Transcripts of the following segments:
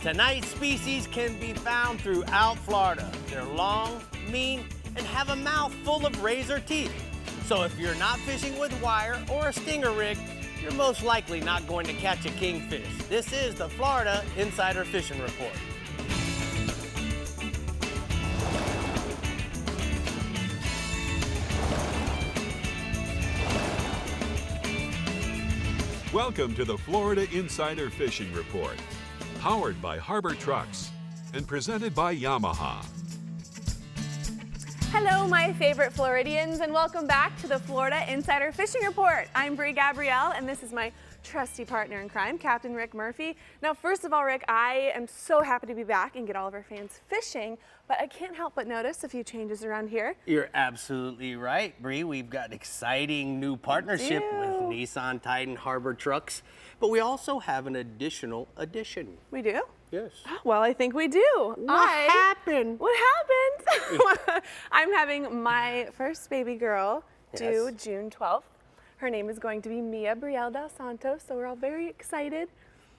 Tonight's species can be found throughout Florida. They're long, mean, and have a mouth full of razor teeth. So if you're not fishing with wire or a stinger rig, you're most likely not going to catch a kingfish. This is the Florida Insider Fishing Report. Welcome to the Florida Insider Fishing Report, powered by Harbor Trucks and presented by Yamaha. Hello, my favorite Floridians, and welcome back to the Florida Insider Fishing Report. I'm Bree Gabrielle, and this is my trusty partner in crime, Captain Rick Murphy. Now, first of all, Rick, I am so happy to be back and get all of our fans fishing, but I can't help but notice a few changes around here. You're absolutely right, Bree. We've got exciting new partnership with Nissan Titan Harbor Trucks, but we also have an additional addition. We do? Yes. Well, I think we do. What happened? What happened? I'm having my first baby girl due June 12th. Her name is going to be Mia Brielle Del Santos, so we're all very excited.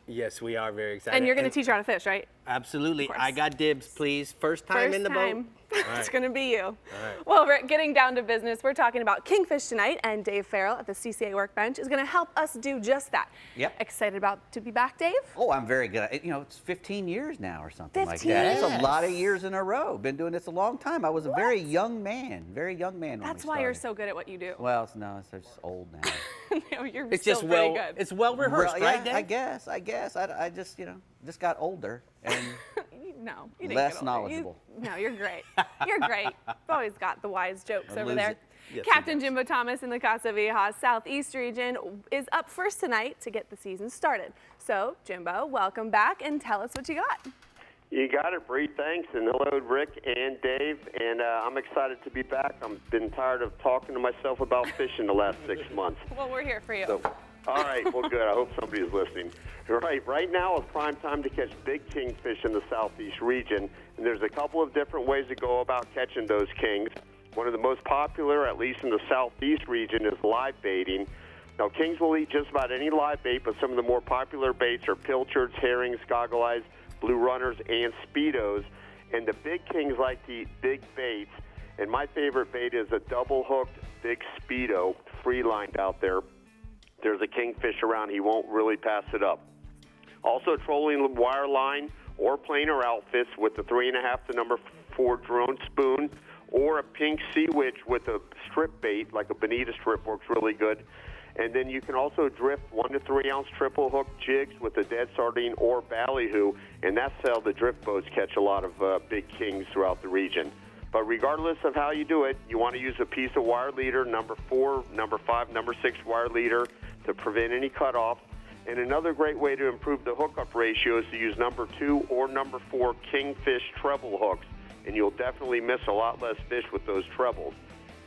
Yes, we are very excited. And you're going to teach her how to fish, right? Absolutely. I got dibs, please. First time in the boat. It's going to be you. All right. Well, Rick, getting down to business, we're talking about kingfish tonight, and Dave Farrell at the CCA Workbench is going to help us do just that. Yep. Excited to be back, Dave? Oh, I'm very good. You know, it's 15 years now or something like 15 that. It's years. a lot of years in a row. Been doing this a long time. I was a very young man when That's we why you're started. so good at what you do. Well, no, it's just old now. No, you're It's still just very good. It's well rehearsed, right, Dave? I guess. I just, just got older and No, you didn't less get older. knowledgeable. No, you're great. You're great. You've always got the wise jokes I over lose there. it. Yes, he Captain does. Jimbo Thomas in the Casa Vieja Southeast region is up first tonight to get the season started. So, Jimbo, welcome back and tell us what you got. You got it, Bree. Thanks. And hello, Rick and Dave. And I'm excited to be back. I've been tired of talking to myself about fishing the last 6 months. Well, we're here for you. So, all right. Well, good. I hope somebody is listening. Right now is prime time to catch big kingfish in the Southeast region. And there's a couple of different ways to go about catching those kings. One of the most popular, at least in the Southeast region, is live baiting. Now, kings will eat just about any live bait, but some of the more popular baits are pilchards, herrings, goggle eyes, blue runners, and speedos. And the big kings like to eat big baits. And my favorite bait is a double-hooked big speedo, free-lined out there. There's a kingfish around. He won't really pass it up. Also, trolling wire line or planer outfits with the 3.5 to number 4 drone spoon, or a pink sea witch with a strip bait, like a bonita strip, works really good. And then you can also drift 1 to 3 ounce triple hook jigs with a dead sardine or ballyhoo, and that's how the drift boats catch a lot of big kings throughout the region. But regardless of how you do it, you want to use a piece of wire leader, number 4, number 5, number 6 wire leader to prevent any cutoff. And another great way to improve the hookup ratio is to use number 2 or number 4 kingfish treble hooks, and you'll definitely miss a lot less fish with those trebles.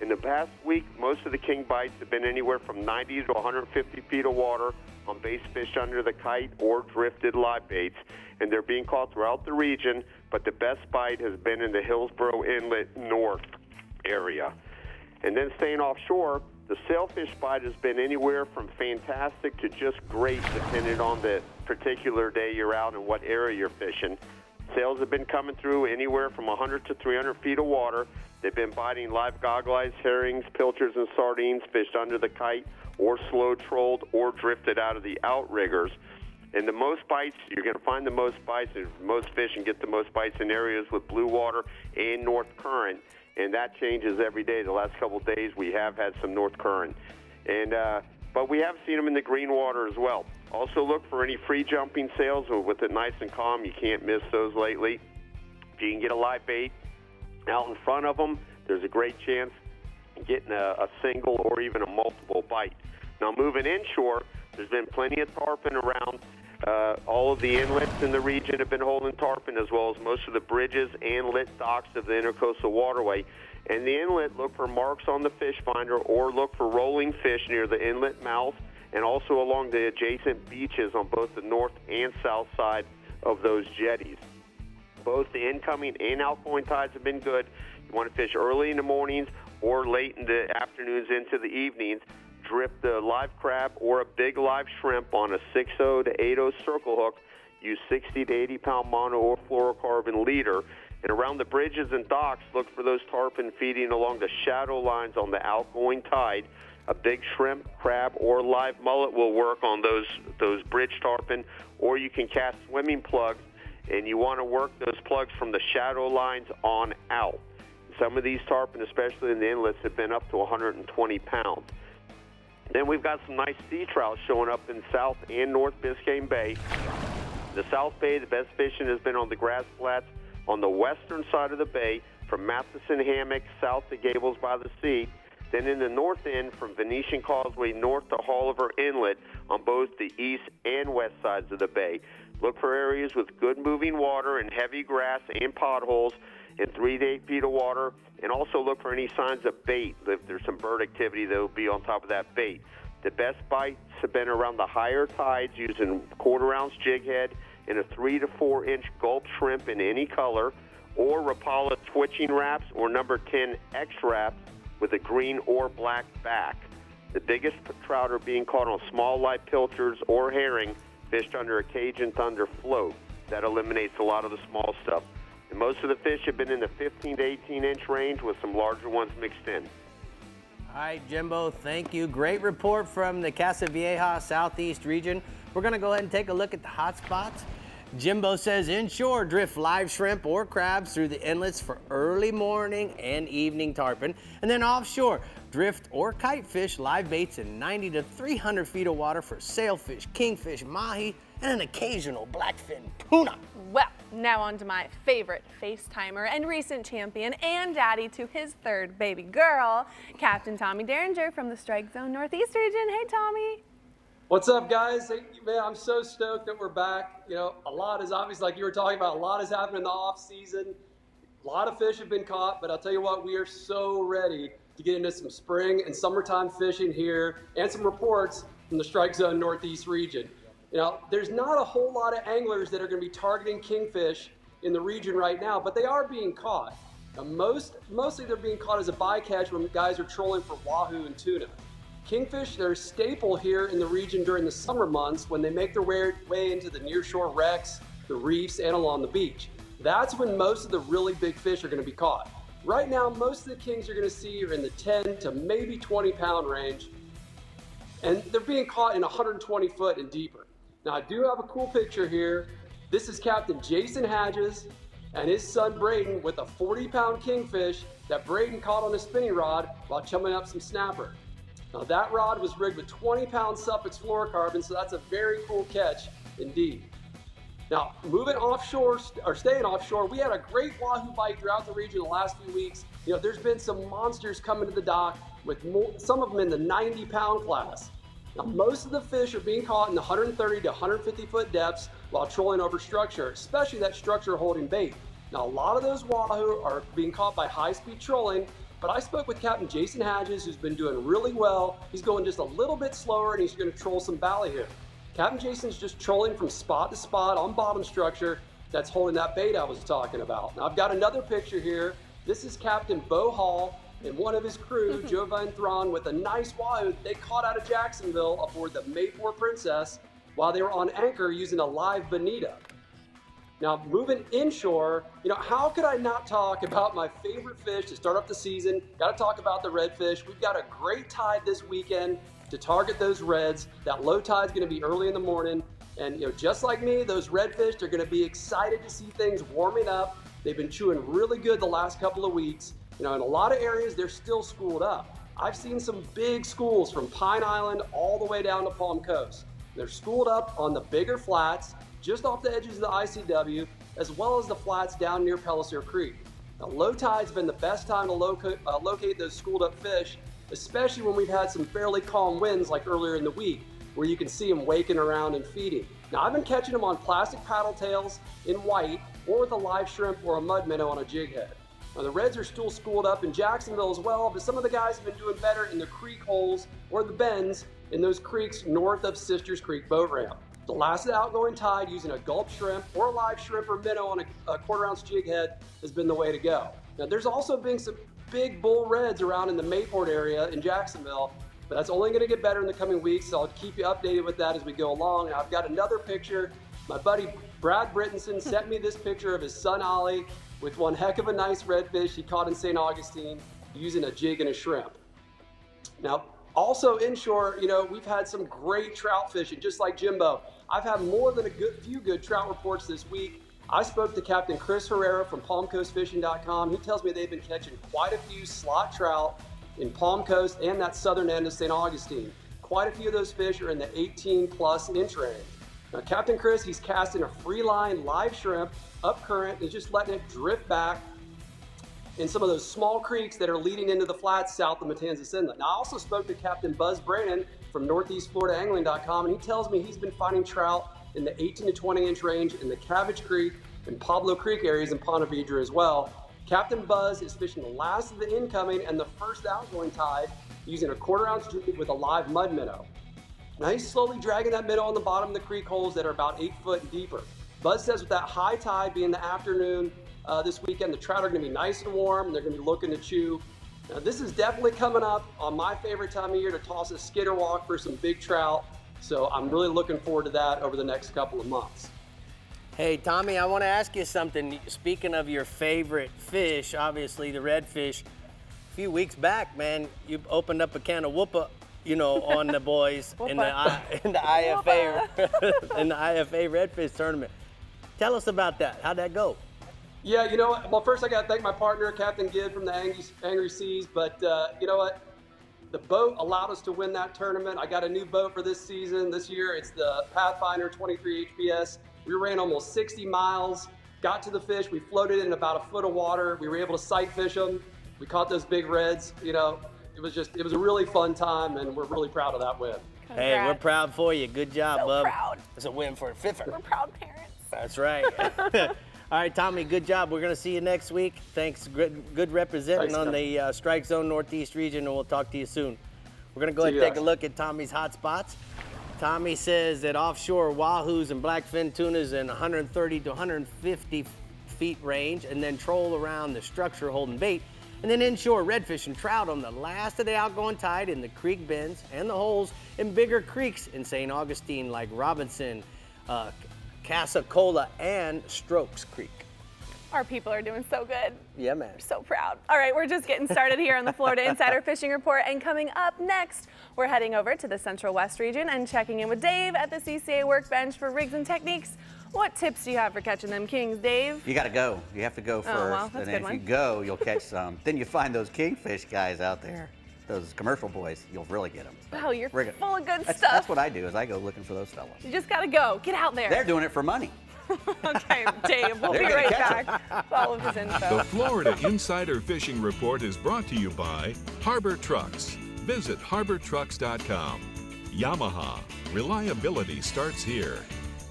In the past week, most of the king bites have been anywhere from 90 to 150 feet of water on base fish under the kite or drifted live baits, and they're being caught throughout the region, but the best bite has been in the Hillsborough Inlet North area. And then staying offshore, the sailfish bite has been anywhere from fantastic to just great, depending on the particular day you're out and what area you're fishing. Sails have been coming through anywhere from 100 to 300 feet of water. They've been biting live goggle eyes, herrings, pilchards, and sardines fished under the kite or slow trolled or drifted out of the outriggers. And the most bites, you're going to find the most bites, and most fish and get the most bites in areas with blue water and north current. And that changes every day. The last couple of days we have had some north current. And but we have seen them in the green water as well. Also look for any free jumping sails. With it nice and calm, you can't miss those lately. If you can get a live bait out in front of them, there's a great chance of getting a single or even a multiple bite. Now moving inshore, there's been plenty of tarpon around. All of the inlets in the region have been holding tarpon, as well as most of the bridges and lit docks of the Intercoastal Waterway. And the inlet, look for marks on the fish finder or look for rolling fish near the inlet mouth and also along the adjacent beaches on both the north and south side of those jetties. Both the incoming and outgoing tides have been good. You want to fish early in the mornings or late in the afternoons into the evenings. Drift the live crab or a big live shrimp on a 6.0 to 8.0 circle hook. Use 60 to 80 pound mono or fluorocarbon leader. And around the bridges and docks, look for those tarpon feeding along the shadow lines on the outgoing tide. A big shrimp, crab, or live mullet will work on those bridge tarpon, or you can cast swimming plugs, and you want to work those plugs from the shadow lines on out. Some of these tarpon, especially in the inlets, have been up to 120 pounds. Then we've got some nice sea trout showing up in South and North Biscayne Bay. The South Bay, the best fishing has been on the grass flats on the western side of the bay, from Matheson Hammock south to Gables by the Sea. Then in the north end, from Venetian Causeway north to Holliver Inlet on both the east and west sides of the bay. Look for areas with good moving water and heavy grass and potholes and 3 to 8 feet of water. And also look for any signs of bait. If there's some bird activity, that will be on top of that bait. The best bites have been around the higher tides using quarter-ounce jig head and a 3 to 4 inch gulp shrimp in any color, or Rapala twitching wraps or number 10 X wraps with a green or black back. The biggest trout are being caught on small live pilchards or herring fished under a Cajun Thunder float. That eliminates a lot of the small stuff. And most of the fish have been in the 15 to 18 inch range with some larger ones mixed in. All right, Jimbo, thank you. Great report from the Casa Vieja Southeast region. We're going to go ahead and take a look at the hot spots. Jimbo says inshore, drift live shrimp or crabs through the inlets for early morning and evening tarpon. And then offshore, drift or kite fish live baits in 90 to 300 feet of water for sailfish, kingfish, mahi, and an occasional blackfin tuna. Well, now on to my favorite FaceTimer and recent champion and daddy to his third baby girl, Captain Tommy Derringer from the Strike Zone Northeast region. Hey, Tommy. What's up, guys? Hey, man, I'm so stoked that we're back. You know, a lot is obviously, like you were talking about, a lot has happened in the off season. A lot of fish have been caught, but I'll tell you what, we are so ready to get into some spring and summertime fishing here and some reports from the Strike Zone Northeast region. You know, there's not a whole lot of anglers that are going to be targeting kingfish in the region right now, but they are being caught. Now, mostly they're being caught as a bycatch when guys are trolling for wahoo and tuna. Kingfish, they're a staple here in the region during the summer months when they make their way into the nearshore wrecks, the reefs, and along the beach. That's when most of the really big fish are going to be caught. Right now, most of the kings you're going to see are in the 10 to maybe 20 pound range, and they're being caught in 120 foot and deeper. Now, I do have a cool picture here. This is Captain Jason Hadges and his son Braden with a 40-pound kingfish that Braden caught on a spinning rod while chumming up some snapper. Now, that rod was rigged with 20-pound Suffix fluorocarbon, so that's a very cool catch indeed. Now, moving offshore, or staying offshore, we had a great wahoo bite throughout the region the last few weeks. You know, there's been some monsters coming to the dock with some of them in the 90-pound class. Now, most of the fish are being caught in the 130 to 150 foot depths while trolling over structure, especially that structure holding bait. Now, a lot of those wahoo are being caught by high-speed trolling, but I spoke with Captain Jason Hadges, who's been doing really well. He's going just a little bit slower, and he's going to troll some ballyhoo. Captain Jason's just trolling from spot to spot on bottom structure that's holding that bait I was talking about. Now, I've got another picture here. This is Captain Bo Hall and one of his crew, Joe Van Thron, with a nice wahoo they caught out of Jacksonville aboard the Mayport Princess while they were on anchor using a live bonita. Now, moving inshore, you know, how could I not talk about my favorite fish to start off the season? Got to talk about the redfish. We've got a great tide this weekend to target those reds. That low tide's going to be early in the morning. And, you know, just like me, those redfish, they're going to be excited to see things warming up. They've been chewing really good the last couple of weeks. You know, in a lot of areas, they're still schooled up. I've seen some big schools from Pine Island all the way down to Palm Coast. They're schooled up on the bigger flats, just off the edges of the ICW, as well as the flats down near Pellicer Creek. Now, low tide's been the best time to locate those schooled up fish, especially when we've had some fairly calm winds like earlier in the week, where you can see them waking around and feeding. Now, I've been catching them on plastic paddle tails in white, or with a live shrimp or a mud minnow on a jig head. Now, the reds are still schooled up in Jacksonville as well, but some of the guys have been doing better in the creek holes or the bends in those creeks north of Sisters Creek Boat Ramp. The last of the outgoing tide using a gulp shrimp or a live shrimp or minnow on a quarter-ounce jig head has been the way to go. Now, there's also been some big bull reds around in the Mayport area in Jacksonville, but that's only going to get better in the coming weeks, so I'll keep you updated with that as we go along. And I've got another picture. My buddy Brad Brittenson sent me this picture of his son Ollie with one heck of a nice redfish he caught in St. Augustine using a jig and a shrimp. Now, also inshore, we've had some great trout fishing, just like Jimbo. I've had more than few good trout reports this week. I spoke to Captain Chris Herrera from PalmCoastFishing.com. He tells me they've been catching quite a few slot trout in Palm Coast and that southern end of St. Augustine. Quite a few of those fish are in the 18-plus inch range. Now, Captain Chris, he's casting a free line live shrimp up current and just letting it drift back in some of those small creeks that are leading into the flats south of Matanzas Inlet. Now, I also spoke to Captain Buzz Brannon from NortheastFloridaAngling.com, and he tells me he's been finding trout in the 18 to 20 inch range in the Cabbage Creek and Pablo Creek areas in Ponte Vedra as well. Captain Buzz is fishing the last of the incoming and the first outgoing tide using a 1/4 ounce jig with a live mud minnow. Now he's slowly dragging that minnow on the bottom of the creek holes that are about 8 foot and deeper. Buzz says with that high tide being the afternoon this weekend, the trout are going to be nice and warm and they're going to be looking to chew. Now this is definitely coming up on my favorite time of year to toss a skitter walk for some big trout. So I'm really looking forward to that over the next couple of months. Hey, Tommy, I want to ask you something. Speaking of your favorite fish, obviously the redfish, a few weeks back, man, you opened up a can of whoopa, on the boys in the IFA in the IFA redfish tournament. Tell us about that. How'd that go? Yeah, well, first I got to thank my partner, Captain Gibb from the Angry Seas, but you know what? The boat allowed us to win that tournament. I got a new boat for this season. This year, it's the Pathfinder 23 HPS. We ran almost 60 miles, got to the fish. We floated in about 1 foot of water. We were able to sight fish them. We caught those big reds. It was a really fun time, and we're really proud of that win. Congrats. Hey, we're proud for you. Good job, bub. Proud. It's a win for a fiffer. We're proud parents. That's right. All right, Tommy, good job. We're going to see you next week. Thanks. Good representing on the Strike Zone Northeast region, and we'll talk to you soon. We're going to go ahead and take a look at Tommy's hot spots. Tommy says that offshore wahoos and blackfin tunas in 130 to 150 feet range, and then troll around the structure holding bait. And then inshore redfish and trout on the last of the outgoing tide in the creek bends and the holes in bigger creeks in St. Augustine like Robinson, Casacola, and Strokes Creek. Our people are doing so good. Yeah, man. We're so proud. All right, we're just getting started here on the Florida Insider Fishing Report, and coming up next, we're heading over to the Central West region and checking in with Dave at the CCA workbench for rigs and techniques. What tips do you have for catching them kings, Dave? You got to go. You have to go first. Oh, well, that's and a good if you one. go, you'll catch some. Then you find those kingfish guys out there, those commercial boys, you'll really get them. Wow, you're full of good stuff. That's what I do, is I go looking for those fellas. You just got to go. Get out there. They're doing it for money. Okay, Dave, we'll They're be gonna right catch back with all of his info. The Florida Insider Fishing Report is brought to you by Harbor Trucks. Visit harbortrucks.com. Yamaha. Reliability starts here.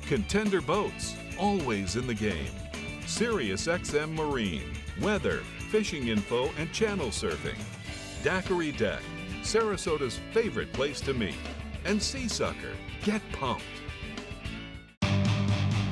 Contender Boats. Always in the game. SiriusXM Marine. Weather, fishing info, and channel surfing. Daiquiri Deck. Sarasota's favorite place to meet. And Seasucker. Get pumped.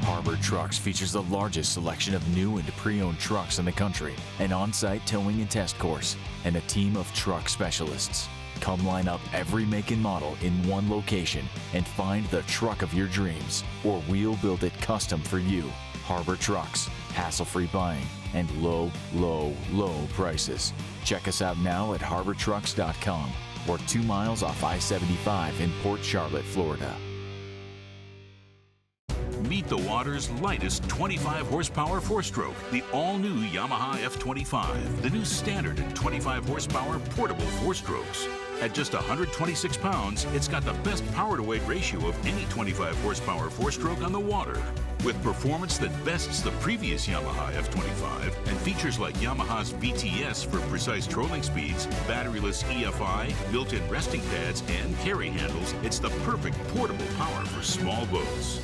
Harbor Trucks features the largest selection of new and pre-owned trucks in the country, an on-site towing and test course, and a team of truck specialists. Come line up every make and model in one location and find the truck of your dreams, or we'll build it custom for you. Harbor Trucks, hassle-free buying, and low, low, low prices. Check us out now at harbortrucks.com, or 2 miles off I-75 in Port Charlotte, Florida. Meet the water's lightest 25 horsepower four-stroke, the all-new Yamaha F25, the new standard 25 horsepower portable four-strokes. At just 126 pounds, it's got the best power-to-weight ratio of any 25 horsepower four-stroke on the water. With performance that bests the previous Yamaha F25 and features like Yamaha's VTS for precise trolling speeds, batteryless EFI, built-in resting pads, and carry handles, it's the perfect portable power for small boats.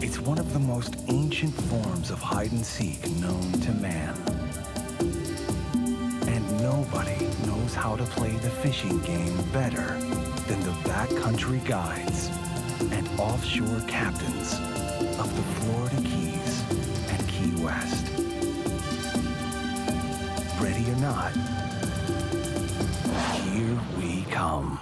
It's one of the most ancient forms of hide-and-seek known to man. And nobody knows how to play the fishing game better than the backcountry guides and offshore captains of the Florida Keys and Key West. Ready or not, here we come.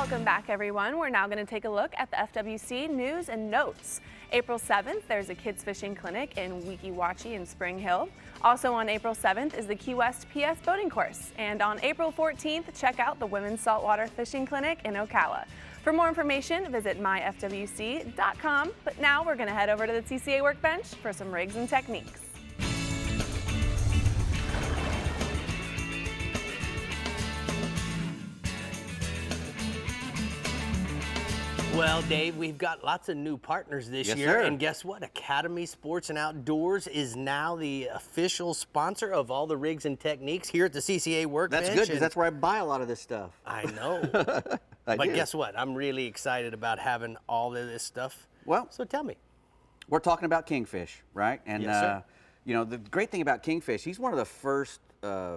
Welcome back, everyone. We're now going to take a look at the FWC news and notes. April 7th, there's a kids fishing clinic in Weeki Wachee in Spring Hill. Also on April 7th is the Key West PS boating course. And on April 14th, check out the Women's Saltwater Fishing Clinic in Ocala. For more information, visit myfwc.com. But now we're going to head over to the TCA workbench for some rigs and techniques. Well, Dave, we've got lots of new partners this Yes, year. sir. And guess what? Academy Sports and Outdoors is now the official sponsor of all the rigs and techniques here at the CCA workbench. That's good, because that's where I buy a lot of this stuff. I know. I But do. guess what? I'm really excited about having all of this stuff. Well, So tell me. we're talking about Kingfish, right? And Yes, sir. you know, the great thing about Kingfish, he's one of the first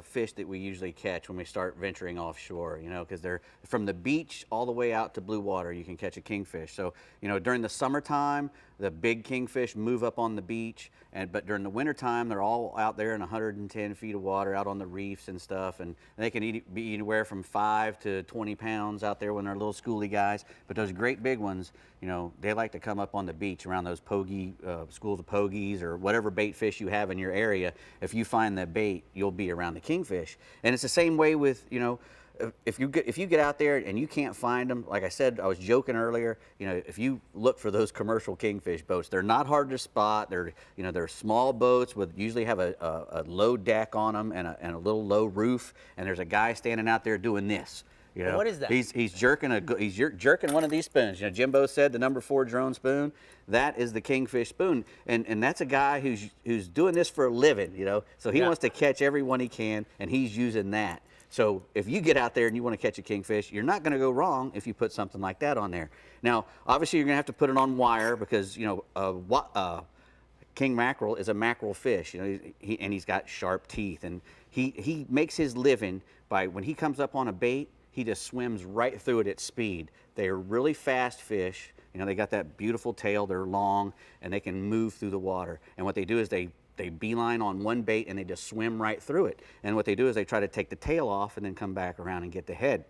fish that we usually catch when we start venturing offshore, you know, because they're from the beach all the way out to blue water, you can catch a kingfish. So, you know, during the summertime, the big kingfish move up on the beach, but during the wintertime, they're all out there in 110 feet of water out on the reefs and stuff, and they can be anywhere from 5 to 20 pounds out there when they're little schooly guys. But those great big ones, you know, they like to come up on the beach around those schools of pogies or whatever bait fish you have in your area. If you find that bait, you'll be around the kingfish. And it's the same way with, you know, if you get out there and you can't find them, like I said, I was joking earlier, you know, if you look for those commercial kingfish boats, they're not hard to spot. They're small boats with usually have a low deck on them and a little low roof, and there's a guy standing out there doing this. You know, What is that? He's jerking one of these spoons. You know, Jimbo said the number 4 drone spoon. That is the kingfish spoon, and that's a guy who's doing this for a living. You know, so he wants to catch every one he can, and he's using that. So if you get out there and you want to catch a kingfish, you're not going to go wrong if you put something like that on there. Now, obviously, you're going to have to put it on wire because, you know, king mackerel is a mackerel fish. You know, he's got sharp teeth, and he makes his living by when he comes up on a bait, he just swims right through it at speed. They're really fast fish. You know, they got that beautiful tail. They're long, and they can move through the water. And what they do is they beeline on one bait and they just swim right through it. And what they do is they try to take the tail off and then come back around and get the head.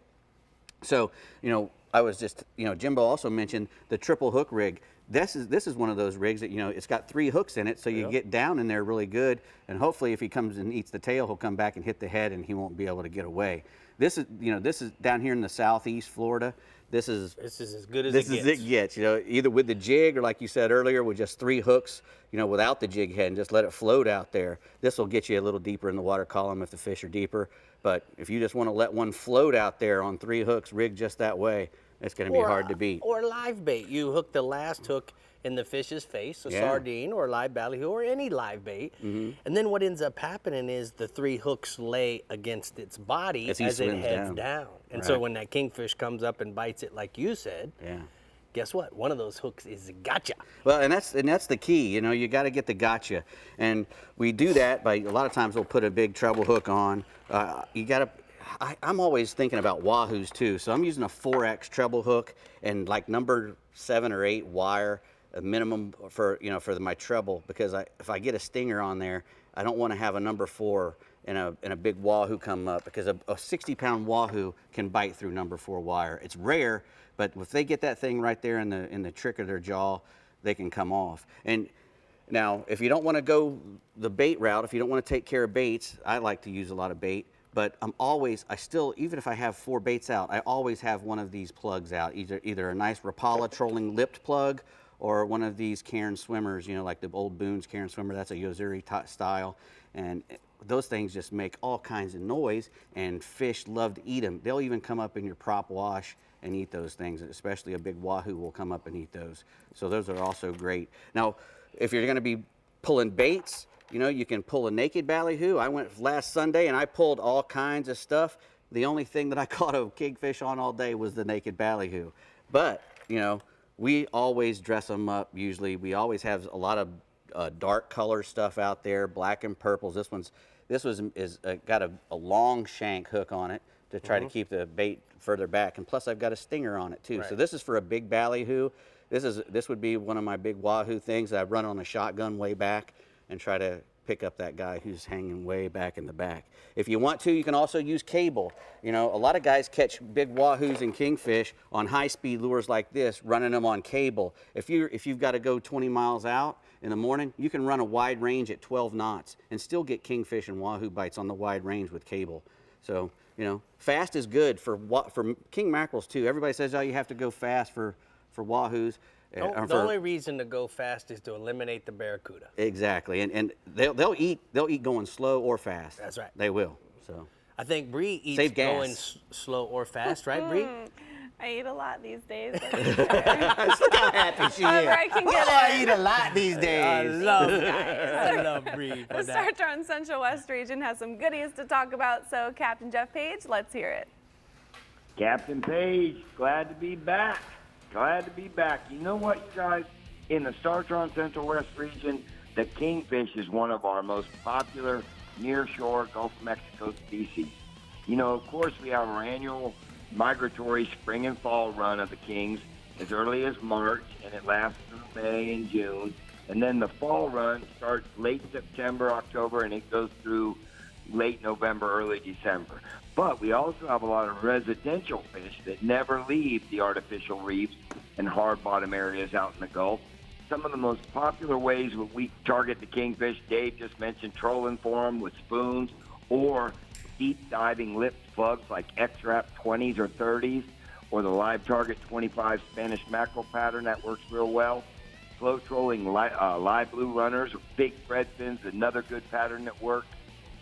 So, you know, I was just, you know, Jimbo also mentioned the triple hook rig. This is one of those rigs that, you know, it's got 3 hooks in it, so you get down in there really good, and hopefully if he comes and eats the tail, he'll come back and hit the head and he won't be able to get away. This is, you know, this is down here in the southeast Florida. This is as good as this is it gets, you know, either with the jig or, like you said earlier, with just 3 hooks, you know, without the jig head, and just let it float out there. This will get you a little deeper in the water column if the fish are deeper. But if you just want to let one float out there on 3 hooks rigged just that way, it's going to be hard to beat. Or live bait. You hook the last hook in the fish's face, a sardine or a live ballyhoo or any live bait. And then what ends up happening is the 3 hooks lay against its body as it heads down. And so when that kingfish comes up and bites it, like you said, guess what? One of those hooks is gotcha. Well, and that's the key. You know, you got to get the gotcha, and we do that by a lot of times we'll put a big treble hook on. You got to. I'm always thinking about wahoos too, so I'm using a 4X treble hook and like number 7 or 8 wire, a minimum for my treble, because if I get a stinger on there, I don't want to have a number 4 and a big wahoo come up, because a 60-pound wahoo can bite through number 4 wire. It's rare, but if they get that thing right there in the trick of their jaw, they can come off. And now, if you don't want to go the bait route, if you don't want to take care of baits, I like to use a lot of bait. But even if I have 4 baits out, I always have one of these plugs out, either a nice Rapala trolling lipped plug or one of these Cairn swimmers, you know, like the old Boone's Cairn swimmer. That's a Yozuri style. And those things just make all kinds of noise, and fish love to eat them. They'll even come up in your prop wash and eat those things, especially a big wahoo will come up and eat those. So those are also great. Now, if you're going to be pulling baits, you know, you can pull a naked ballyhoo. I went last Sunday and I pulled all kinds of stuff. The only thing that I caught a kingfish on all day was the naked ballyhoo. But, you know, we always dress them up usually. We always have a lot of dark color stuff out there, black and purples. This is got a long shank hook on it to try to keep the bait further back. And plus I've got a stinger on it too. Right. So this is for a big ballyhoo. This would be one of my big wahoo things that I run on a shotgun way back and try to pick up that guy who's hanging way back in the back. If you want to, you can also use cable. You know, a lot of guys catch big wahoos and kingfish on high-speed lures like this, running them on cable. If you've got to go 20 miles out in the morning, you can run a wide range at 12 knots and still get kingfish and wahoo bites on the wide range with cable. So, you know, fast is good for king mackerels too. Everybody says, oh, you have to go fast for wahoos. The only reason to go fast is to eliminate the barracuda. Exactly, and they'll eat going slow or fast. That's right. They will. So I think Bree eats Save gas. going slow or fast, right, Bree? I eat a lot these days. Look how happy she is. However I can get I it. eat a lot these days. I love Bree. The Star Trek Central West region has some goodies to talk about, so Captain Jeff Page, let's hear it. Captain Page, glad to be back. Glad to be back. You know what, you guys? In the Startron Central West region, the kingfish is one of our most popular nearshore Gulf of Mexico species. You know, of course, we have our annual migratory spring and fall run of the kings as early as March, and it lasts through May and June. And then the fall run starts late September, October, and it goes through late November, early December. But we also have a lot of residential fish that never leave the artificial reefs and hard bottom areas out in the Gulf. Some of the most popular ways that we target the kingfish, Dave just mentioned trolling for them with spoons or deep diving lipped plugs like X-Rap 20s or 30s or the live target 25 Spanish mackerel pattern that works real well. Slow trolling live blue runners or big thread fins, another good pattern that works.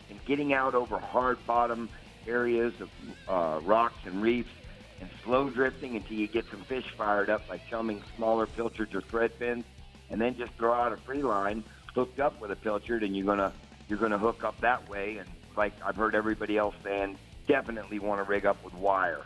And getting out over hard bottom areas of rocks and reefs and slow drifting until you get some fish fired up by chumming smaller pilchards or thread fins, and then just throw out a free line hooked up with a pilchard, and you're gonna hook up that way. And like I've heard everybody else saying, definitely want to rig up with wire.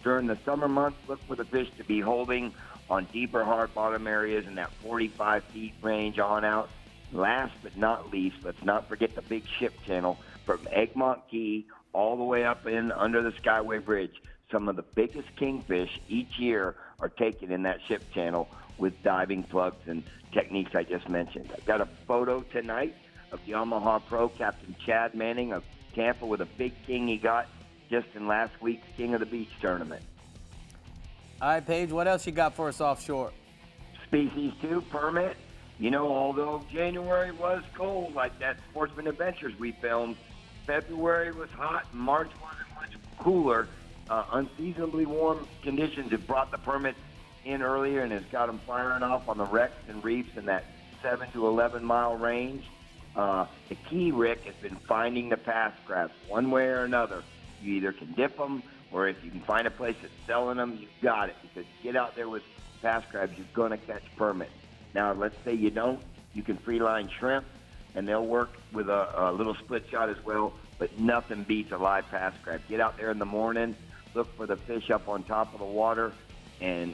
During the summer months, look for the fish to be holding on deeper hard bottom areas in that 45 feet range on out. Last but not least, let's not forget the big ship channel from Egmont Key all the way up in under the Skyway Bridge. Some of the biggest kingfish each year are taken in that ship channel with diving plugs and techniques I just mentioned. I've got a photo tonight of Yamaha Pro Captain Chad Manning of Tampa with a big king he got just in last week's King of the Beach tournament. All right, Paige, what else you got for us offshore? Species 2 permit. You know, although January was cold, like that Sportsman Adventures we filmed, February was hot, and March was much cooler. Unseasonably warm conditions have brought the permits in earlier and has got them firing off on the wrecks and reefs in that 7 to 11 mile range. The key, Rick, has been finding the pass crabs one way or another. You either can dip them, or if you can find a place that's selling them, you've got it. Because get out there with pass crabs, you're going to catch permits. Now, let's say you don't, you can free line shrimp, and they'll work with a little split shot as well, but nothing beats a live pass crab. Get out there in the morning, look for the fish up on top of the water, and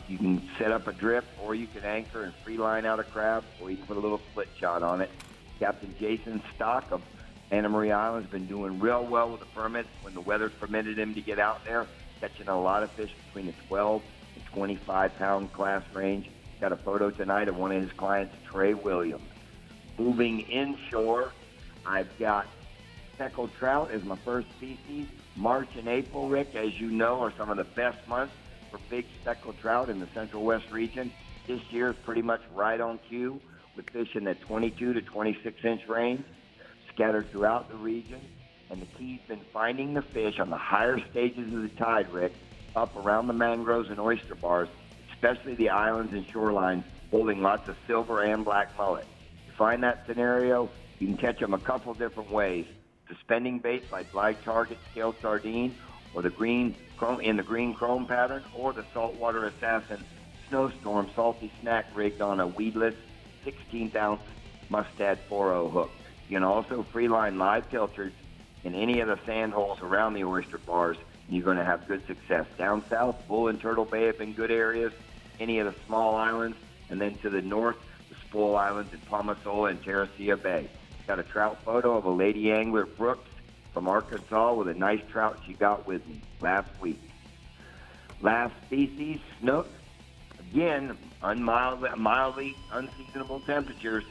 you can set up a drip, or you can anchor and free line out a crab, or you can put a little split shot on it. Captain Jason Stock of Anna Maria Island has been doing real well with the permits when the weather's permitted him to get out there, catching a lot of fish between the 12 and 25-pound class range. Got a photo tonight of one of his clients, Trey Williams. Moving inshore, I've got speckled trout as my first species. March and April, Rick, as you know, are some of the best months for big speckled trout in the Central West region. This year is pretty much right on cue with fish in the 22 to 26-inch range scattered throughout the region. And the key's been finding the fish on the higher stages of the tide, Rick, up around the mangroves and oyster bars, especially the islands and shorelines holding lots of silver and black mullet. To find that scenario, you can catch them a couple different ways. Suspending baits like live target scaled sardine, or the green chrome pattern, or the saltwater assassin snowstorm salty snack rigged on a weedless 16th-ounce mustad 4.0 hook. You can also free line live pilchards in any of the sand holes around the oyster bars, and you're going to have good success. Down south, Bull and Turtle Bay have been good areas, any of the small islands, and then to the north, the Spoil Islands in Palmasola and Terracea Bay. Got a trout photo of a lady angler, Brooks, from Arkansas with a nice trout she got with me last week. Last species, snook. Again, mildly unseasonable temperatures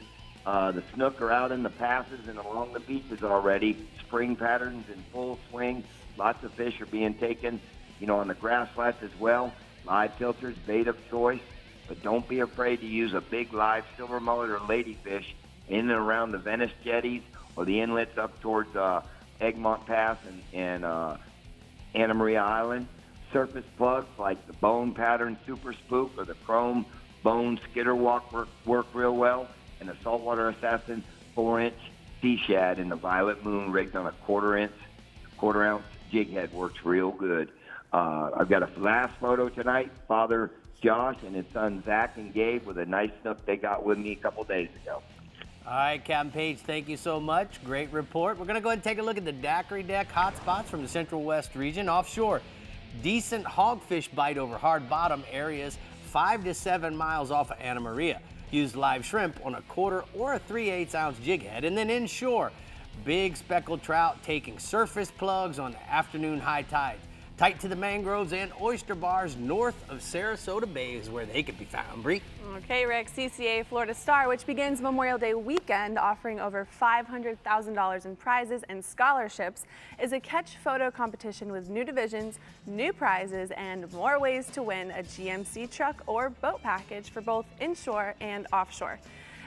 The snook are out in the passes and along the beaches already. Spring patterns in full swing. Lots of fish are being taken, on the grass flats as well. Live filters, bait of choice. But don't be afraid to use a big live silver mullet or ladyfish in and around the Venice jetties or the inlets up towards Egmont Pass and Anna Maria Island. Surface plugs like the bone pattern super spook or the chrome bone skitter walk work real well. And the saltwater assassin 4-inch sea shad in the violet moon rigged on a quarter ounce jig head works real good. I've got a last photo tonight. Father Josh and his son Zach and Gabe with a nice snook they got with me a couple days ago. All right, Captain Page, thank you so much. Great report. We're going to go ahead and take a look at the daiquiri deck hotspots from the Central West region. Offshore, decent hogfish bite over hard bottom areas 5 to 7 miles off of Anna Maria. Use live shrimp on a 1/4 or a 3/8 ounce jig head. And then inshore, big speckled trout taking surface plugs on the afternoon high tides. Tight to the mangroves and oyster bars north of Sarasota Bay is where they could be found. Bree? Okay, Rick, CCA Florida Star, which begins Memorial Day weekend, offering over $500,000 in prizes and scholarships, is a catch photo competition with new divisions, new prizes, and more ways to win a GMC truck or boat package for both inshore and offshore.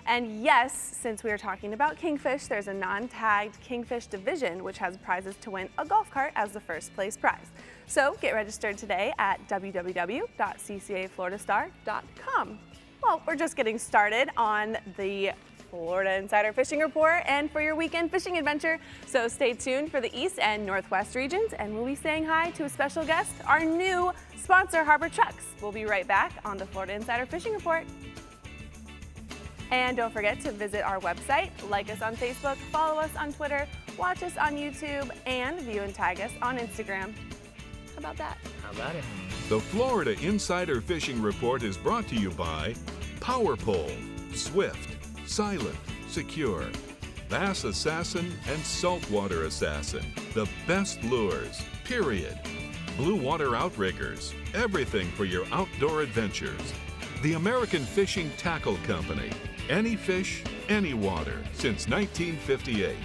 And yes, since we are talking about Kingfish, there's a non-tagged Kingfish division, which has prizes to win a golf cart as the first place prize. So get registered today at www.ccafloridastar.com. Well, we're just getting started on the Florida Insider Fishing Report and for your weekend fishing adventure. So stay tuned for the East and Northwest regions, and we'll be saying hi to a special guest, our new sponsor, Harbor Trucks. We'll be right back on the Florida Insider Fishing Report. And don't forget to visit our website, like us on Facebook, follow us on Twitter, watch us on YouTube, and view and tag us on Instagram. How about that? How about it? The Florida Insider Fishing Report is brought to you by Power Pole, Swift, Silent, Secure, Bass Assassin, and Saltwater Assassin. The best lures, period. Blue Water Outriggers, everything for your outdoor adventures. The American Fishing Tackle Company. Any fish, any water, since 1958.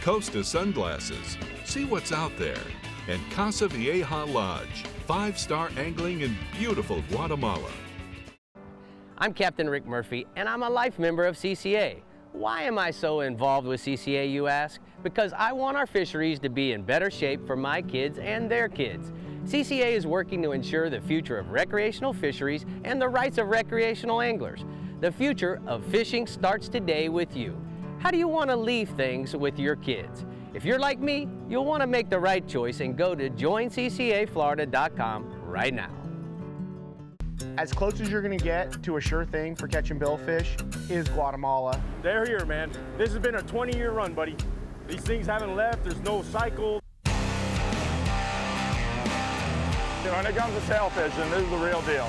Costa Sunglasses. See what's out there. And Casa Vieja Lodge. 5-star angling in beautiful Guatemala. I'm Captain Rick Murphy, and I'm a life member of CCA. Why am I so involved with CCA, you ask? Because I want our fisheries to be in better shape for my kids and their kids. CCA is working to ensure the future of recreational fisheries and the rights of recreational anglers. The future of fishing starts today with you. How do you want to leave things with your kids? If you're like me, you'll want to make the right choice and go to joinccaflorida.com right now. As close as you're going to get to a sure thing for catching billfish is Guatemala. They're here, man. This has been a 20-year run, buddy. These things haven't left. There's no cycle. When it comes to sail fishing, this is the real deal.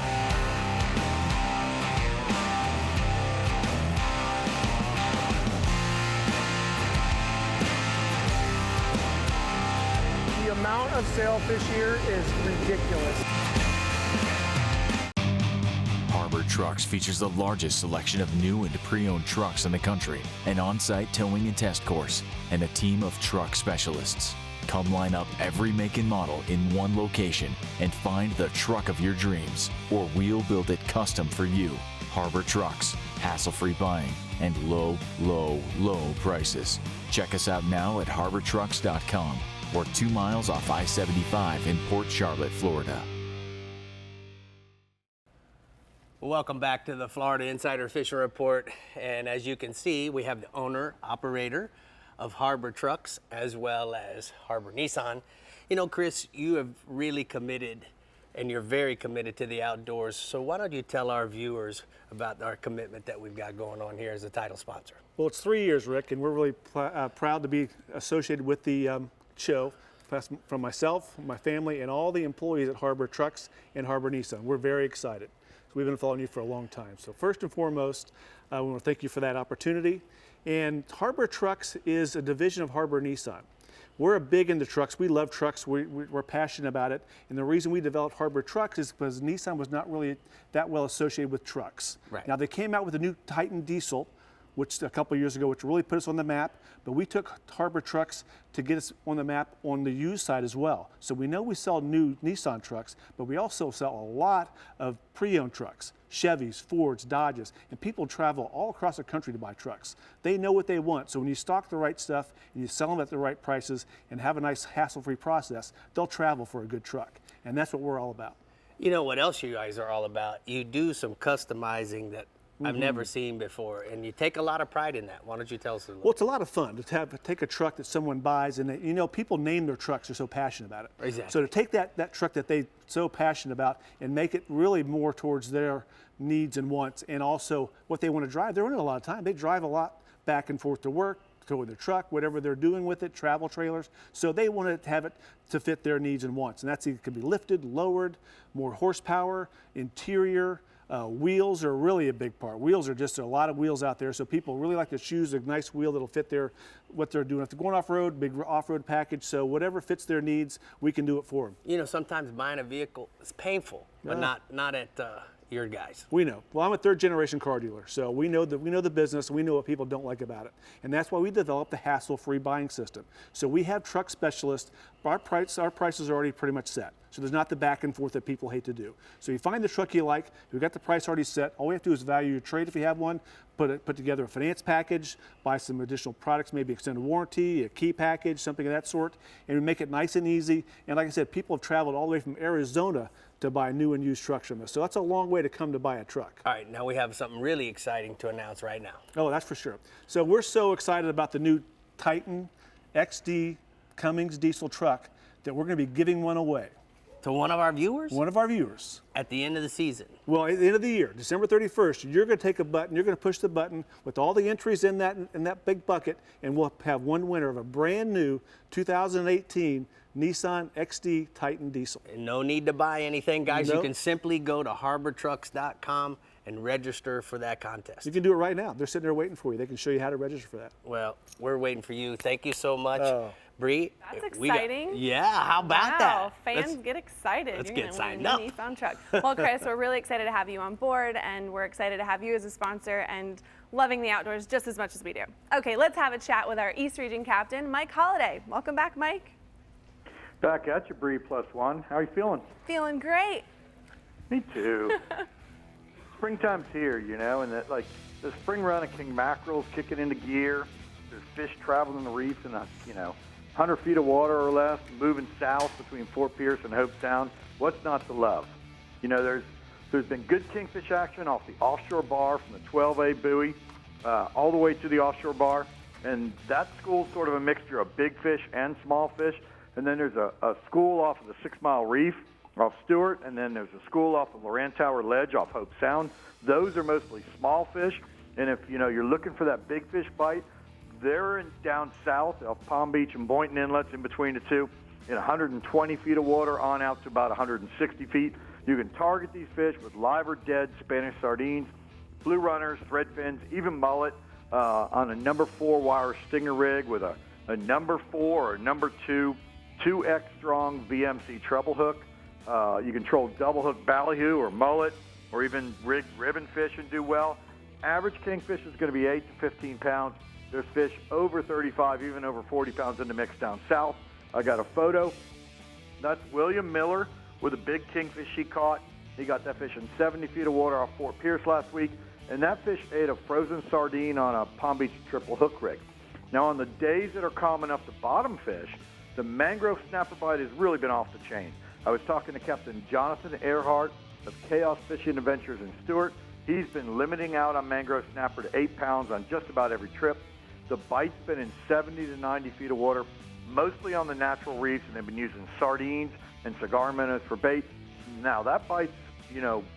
The amount of sailfish here is ridiculous. Harbor Trucks features the largest selection of new and pre-owned trucks in the country, an on-site towing and test course, and a team of truck specialists. Come line up every make and model in one location and find the truck of your dreams, or we'll build it custom for you. Harbor Trucks, hassle-free buying, and low, low, low prices. Check us out now at harbortrucks.com or 2 miles off I-75 in Port Charlotte, Florida. Welcome back to the Florida Insider Fishing Report. And as you can see, we have the owner, operator of Harbor Trucks, as well as Harbor Nissan. You know, Chris, you have really committed, and you're very committed to the outdoors. So why don't you tell our viewers about our commitment that we've got going on here as a title sponsor? Well, it's 3 years, Rick, and we're really proud to be associated with the show. From myself, my family, and all the employees at Harbor Trucks and Harbor Nissan. We're very excited. We've been following you for a long time. So first and foremost, we want to thank you for that opportunity. And Harbor Trucks is a division of Harbor Nissan. We're big into trucks. We love trucks. We're passionate about it. And the reason we developed Harbor Trucks is because Nissan was not really that well associated with trucks. Right. Now they came out with a new Titan diesel, which a couple of years ago, which really put us on the map. But we took Harbor Trucks to get us on the map on the used side as well. So we know we sell new Nissan trucks, but we also sell a lot of pre-owned trucks, Chevys, Fords, Dodges, and people travel all across the country to buy trucks. They know what they want. So when you stock the right stuff and you sell them at the right prices and have a nice hassle-free process, they'll travel for a good truck. And that's what we're all about. You know what else you guys are all about? You do some customizing that I've never seen before, and you take a lot of pride in that. Why don't you tell us a little? Well, it's a lot of fun to take a truck that someone buys, and people name their trucks. They're so passionate about it. Exactly. So to take that truck that they're so passionate about and make it really more towards their needs and wants, and also what they want to drive. They're in it a lot of time. They drive a lot back and forth to work, to their truck, whatever they're doing with it, travel trailers. So they want to have it to fit their needs and wants, and that's it can be lifted, lowered, more horsepower, interior. Wheels are really a big part. Wheels are just a lot of wheels out there, so people really like to choose a nice wheel that'll fit what they're doing. If they're going off-road, big off-road package, so whatever fits their needs, we can do it for them. You know, sometimes buying a vehicle is painful, but not at your guys. We know. Well, I'm a third-generation car dealer, so we know the business. We know what people don't like about it, and that's why we developed the hassle-free buying system. So we have truck specialists. Our prices are already pretty much set. So there's not the back and forth that people hate to do. So you find the truck you like, we've got the price already set. All we have to do is value your trade if you have one, put together a finance package, buy some additional products, maybe extended warranty, a key package, something of that sort, and we make it nice and easy. And like I said, people have traveled all the way from Arizona to buy new and used trucks from us. So that's a long way to come to buy a truck. All right, now we have something really exciting to announce right now. Oh, that's for sure. So we're so excited about the new Titan XD Cummins diesel truck that we're going to be giving one away. To one of our viewers? One of our viewers. At the end of the season? Well, at the end of the year, December 31st, you're going to take a button, you're going to push the button with all the entries in that big bucket, and we'll have one winner of a brand new 2018 Nissan XD Titan diesel. And no need to buy anything, guys. Nope. You can simply go to harbortrucks.com and register for that contest. You can do it right now. They're sitting there waiting for you. They can show you how to register for that. Well, we're waiting for you. Thank you so much. Bree. That's exciting. How about that? Fans get excited. Let's You're get gonna signed win a up. Nissan truck. Well, Chris, we're really excited to have you on board, and we're excited to have you as a sponsor and loving the outdoors just as much as we do. Okay, let's have a chat with our East Region captain, Mike Holliday. Welcome back, Mike. Back at you, Bree +1. How are you feeling? Feeling great. Me too. Springtime's here, and that the spring run of king mackerel's kicking into gear. There's fish traveling the reef in 100 feet of water or less, moving south between Fort Pierce and Hope Sound. What's not to love? There's been good kingfish action off the offshore bar from the 12A buoy all the way to the offshore bar, and that school's sort of a mixture of big fish and small fish. And then there's a school off of the 6 Mile Reef off Stewart, and then there's a school off of Loran Tower Ledge off Hope Sound. Those are mostly small fish, and if you're looking for that big fish bite, they're down south off Palm Beach and Boynton Inlets in between the two, in 120 feet of water on out to about 160 feet. You can target these fish with live or dead Spanish sardines, blue runners, thread fins, even mullet on a number 4 wire stinger rig with a number 4 or number 2 2X strong VMC treble hook. You can troll double hook ballyhoo or mullet or even rig ribbon fish and do well. Average kingfish is going to be 8 to 15 pounds. There's fish over 35, even over 40 pounds in the mix down south. I got a photo. That's William Miller with a big kingfish he caught. He got that fish in 70 feet of water off Fort Pierce last week, and that fish ate a frozen sardine on a Palm Beach triple hook rig. Now, on the days that are calm enough to bottom fish, the mangrove snapper bite has really been off the chain. I was talking to Captain Jonathan Earhart of Chaos Fishing Adventures in Stewart. He's been limiting out on mangrove snapper to 8 pounds on just about every trip. The bite's been in 70 to 90 feet of water, mostly on the natural reefs, and they've been using sardines and cigar minnows for bait. Now, that bite's,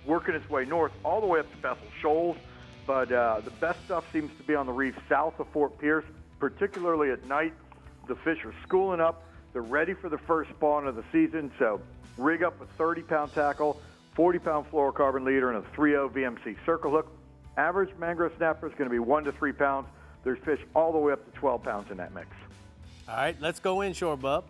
working its way north all the way up to Bethel Shoals, but the best stuff seems to be on the reef south of Fort Pierce, particularly at night. The fish are schooling up. They're ready for the first spawn of the season, so rig up a 30-pound tackle, 40-pound fluorocarbon leader, and a 3.0 VMC circle hook. Average mangrove snapper is going to be 1 to 3 pounds. There's fish all the way up to 12 pounds in that mix. All right, let's go inshore, bub.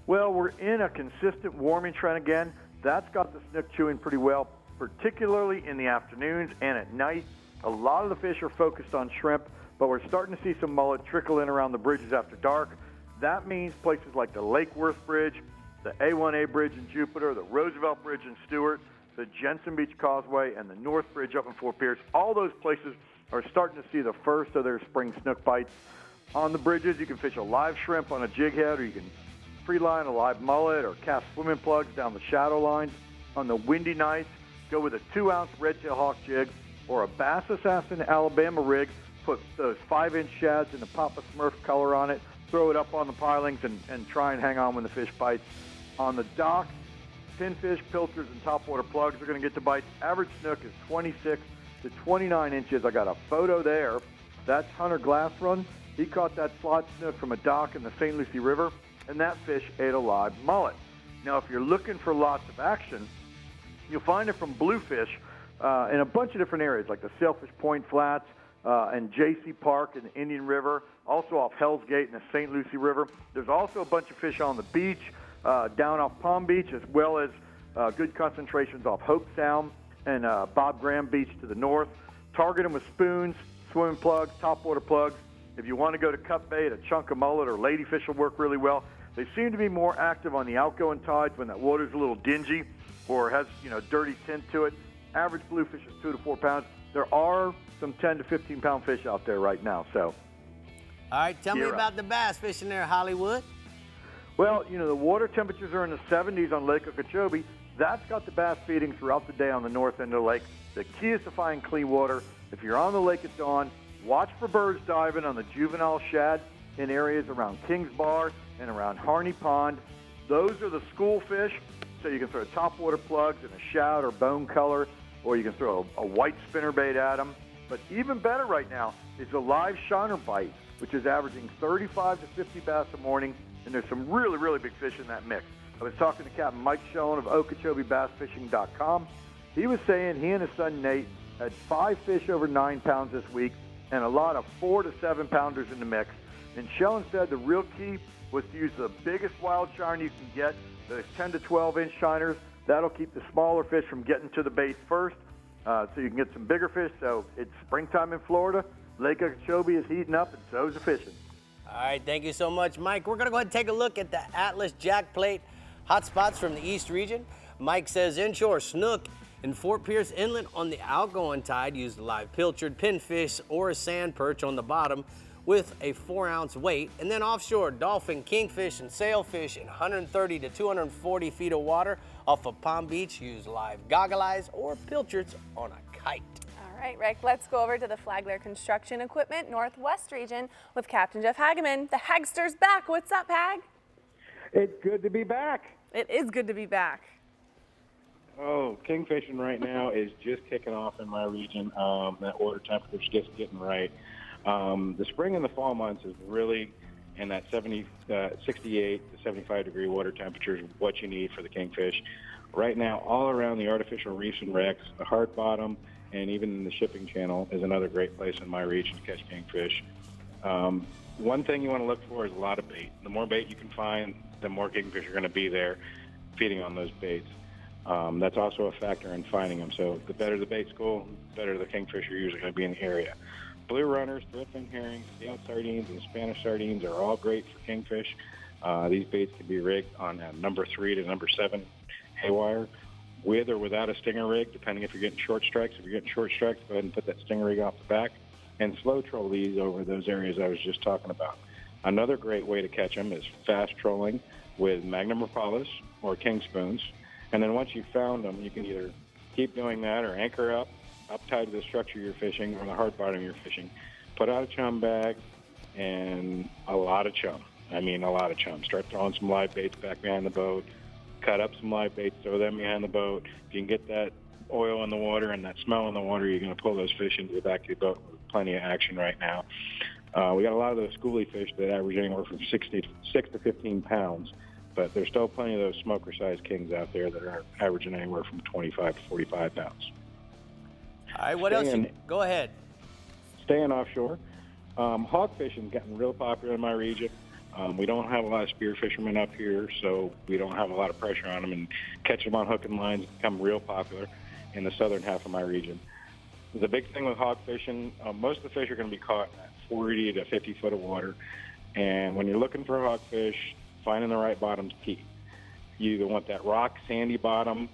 Well, we're in a consistent warming trend again. That's got the snook chewing pretty well, particularly in the afternoons and at night. A lot of the fish are focused on shrimp, but we're starting to see some mullet trickle in around the bridges after dark. That means places like the Lake Worth Bridge, the A1A Bridge in Jupiter, the Roosevelt Bridge in Stewart, the Jensen Beach Causeway, and the North Bridge up in Fort Pierce. All those places are starting to see the first of their spring snook bites. On the bridges, you can fish a live shrimp on a jig head, or you can free line a live mullet or cast swimming plugs down the shadow lines. On the windy nights, go with a 2-ounce red-tail hawk jig or a Bass Assassin Alabama rig. Put those 5-inch shads in the Papa Smurf color on it, throw it up on the pilings, and try and hang on when the fish bites. On the dock, pinfish, pilchards, and topwater plugs are going to get the bites. Average snook is 26 to 29 inches. I got a photo there. That's Hunter Glassrun. He caught that slot snook from a dock in the St. Lucie River, and that fish ate a live mullet. Now, if you're looking for lots of action, you'll find it from bluefish in a bunch of different areas, like the Sailfish Point Flats and J.C. Park in the Indian River, also off Hell's Gate in the St. Lucie River. There's also a bunch of fish on the beach, down off Palm Beach, as well as good concentrations off Hope Sound and Bob Graham Beach to the north. Target them with spoons, swimming plugs, topwater plugs. If you want to go to cut bait, a chunk of mullet or ladyfish will work really well. They seem to be more active on the outgoing tides when that water's a little dingy or has, dirty tint to it. Average bluefish is 2 to 4 pounds. There are some 10 to 15 pound fish out there right now. So, all right, tell me about the bass fishing there, Hollywood. Well, the water temperatures are in the 70s on Lake Okeechobee. That's got the bass feeding throughout the day on the north end of the lake. The key is to find clean water. If you're on the lake at dawn, watch for birds diving on the juvenile shad in areas around Kings Bar and around Harney Pond. Those are the school fish, so you can throw topwater plugs in a shad or bone color, or you can throw a white spinnerbait at them. But even better right now is the live shiner bite, which is averaging 35 to 50 bass a morning, and there's some really, really big fish in that mix. I was talking to Captain Mike Schoen of OkeechobeeBassFishing.com. He was saying he and his son Nate had 5 fish over 9 pounds this week and a lot of 4 to 7 pounders in the mix. And Schoen said the real key was to use the biggest wild shiner you can get, the 10 to 12 inch shiners. That'll keep the smaller fish from getting to the bait first, so you can get some bigger fish. So it's springtime in Florida. Lake Okeechobee is heating up, and so is the fishing. All right, thank you so much, Mike. We're going to go ahead and take a look at the Atlas Jack Plate hotspots from the East region. Mike says inshore snook in Fort Pierce Inlet on the outgoing tide use live pilchard, pinfish, or a sand perch on the bottom with a 4-ounce weight. And then offshore, dolphin, kingfish, and sailfish in 130 to 240 feet of water off of Palm Beach use live goggle eyes or pilchards on a kite. All right, Rick, let's go over to the Flagler Construction Equipment Northwest region with Captain Jeff Hageman. The Hagster's back. What's up, Hag? It's good to be back. It is good to be back. Oh, kingfishing right now is just kicking off in my region. That water temperature's just getting right. The spring and the fall months is really in that 68 to 75 degree water temperature is what you need for the kingfish. Right now, all around the artificial reefs and wrecks, the hard bottom, and even in the shipping channel is another great place in my region to catch kingfish. One thing you want to look for is a lot of bait. The more bait you can find, the more kingfish are going to be there feeding on those baits. That's also a factor in finding them. So the better the bait school, the better the kingfish are usually going to be in the area. Blue runners, threadfin herrings, scaled sardines, and Spanish sardines are all great for kingfish. These baits can be rigged on number 3 to number 7 haywire, with or without a stinger rig, depending if you're getting short strikes. If you're getting short strikes, go ahead and put that stinger rig off the back and slow troll these over those areas I was just talking about. Another great way to catch them is fast trolling with Magnum Rapalas or king spoons. And then once you've found them, you can either keep doing that or anchor up tight to the structure you're fishing or the hard bottom you're fishing. Put out a chum bag and a lot of chum. I mean, a lot of chum. Start throwing some live baits back behind the boat. Cut up some live baits, throw them behind the boat. If you can get that oil in the water and that smell in the water, you're going to pull those fish into the back of the boat with plenty of action right now. We got a lot of those schoolie fish that average anywhere from 6 to 15 pounds, but there's still plenty of those smoker-sized kings out there that are averaging anywhere from 25 to 45 pounds. All right, what else? Go ahead. Staying offshore. Hog fishing's gotten real popular in my region. We don't have a lot of spear fishermen up here, so we don't have a lot of pressure on them, and catching them on hook and lines become real popular in the southern half of my region. The big thing with hog fishing, most of the fish are going to be caught at 40 to 50 foot of water. And when you're looking for hogfish, finding the right bottom's key. You either want that rock, sandy bottom,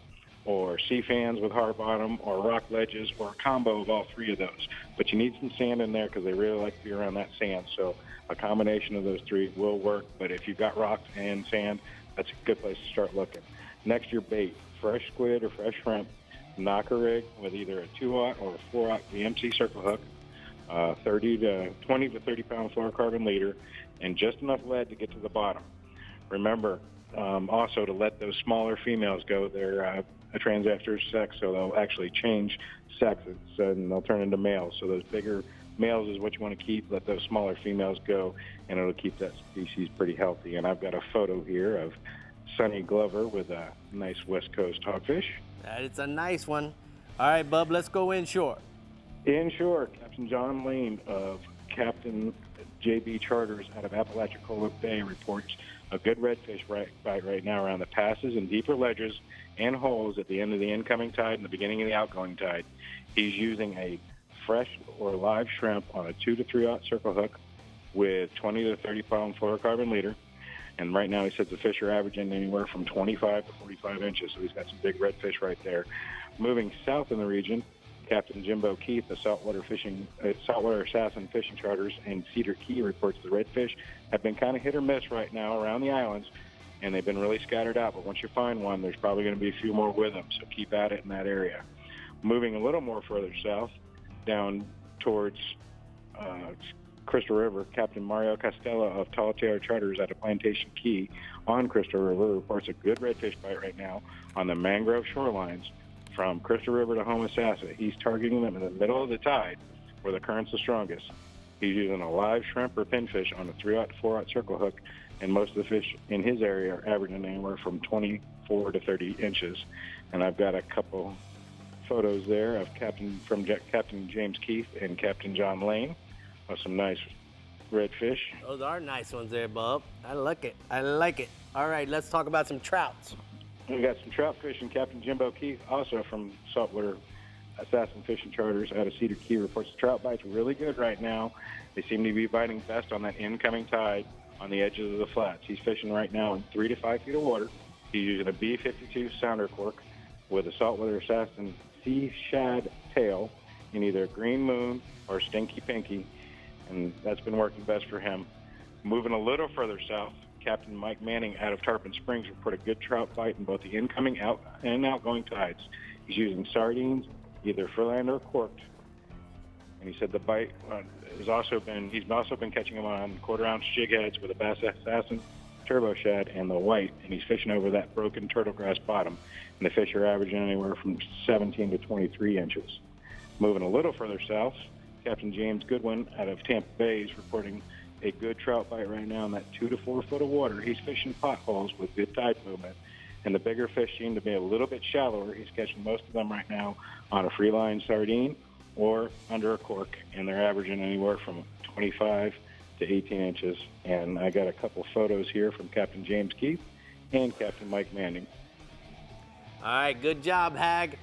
or sea fans with hard bottom, or rock ledges, or a combo of all three of those. But you need some sand in there because they really like to be around that sand. So a combination of those three will work. But if you've got rocks and sand, that's a good place to start looking. Next, your bait, fresh squid or fresh shrimp, knocker rig with either a 2-aught or a 4-aught VMC circle hook, 20 to 30 pound fluorocarbon leader, and just enough lead to get to the bottom. Remember also to let those smaller females go. They're a transester sex, so they'll actually change sexes and they'll turn into males. So those bigger males is what you want to keep. Let those smaller females go, and it'll keep that species pretty healthy. And I've got a photo here of Sonny Glover with a nice West Coast hogfish. It's a nice one. All right, Bub, let's go inshore. Inshore, Captain John Lane of Captain JB Charters out of Apalachicola Bay reports a good redfish bite right now around the passes and deeper ledges and holes at the end of the incoming tide and the beginning of the outgoing tide. He's using a fresh or live shrimp on a 2 to 3-aught circle hook with 20 to 30 pound fluorocarbon leader. And right now he says the fish are averaging anywhere from 25 to 45 inches, so he's got some big redfish right there. Moving south in the region, Captain Jimbo Keith, the saltwater assassin fishing charters in Cedar Key, reports the redfish have been kind of hit or miss right now around the islands, and they've been really scattered out. But once you find one, there's probably going to be a few more with them, so keep at it in that area. Moving a little more further south, down towards Crystal River, Captain Mario Costello of Tall Tailor Charters out of Plantation Key on Crystal River reports a good redfish bite right now on the mangrove shorelines from Crystal River to Homosassa. He's targeting them in the middle of the tide where the current's the strongest. He's using a live shrimp or pinfish on a 3-aught, 4-aught circle hook, and most of the fish in his area are averaging anywhere from 24 to 30 inches. And I've got a couple photos there of Captain James Keith and Captain John Lane of some nice redfish. Those are nice ones there, Bub. I like it. I like it. All right, let's talk about some trouts. We got some trout fishing. Captain Jimbo Keith, also from Saltwater Assassin Fishing Charters out of Cedar Key, reports the trout bites really good right now. They seem to be biting best on that incoming tide on the edges of the flats. He's fishing right now in 3 to 5 feet of water. He's using a B52 sounder cork with a Saltwater Assassin sea shad tail in either Green Moon or Stinky Pinky, and that's been working best for him. Moving a little further south, Captain Mike Manning out of Tarpon Springs reported a good trout bite in both the incoming and outgoing tides. He's using sardines, either furland or corked. And he said the bite he's also been catching them on quarter-ounce jig heads with a Bass Assassin turbo shad and the white, and he's fishing over that broken turtle grass bottom. And the fish are averaging anywhere from 17 to 23 inches. Moving a little further south, Captain James Goodwin out of Tampa Bay is reporting a good trout bite right now in that 2 to 4 foot of water. He's fishing potholes with good tide movement, and the bigger fish seem to be a little bit shallower. He's catching most of them right now on a free line sardine or under a cork, and they're averaging anywhere from 25 to 18 inches. And I got a couple photos here from Captain James Keith and Captain Mike Manning. All right, good job, Hag.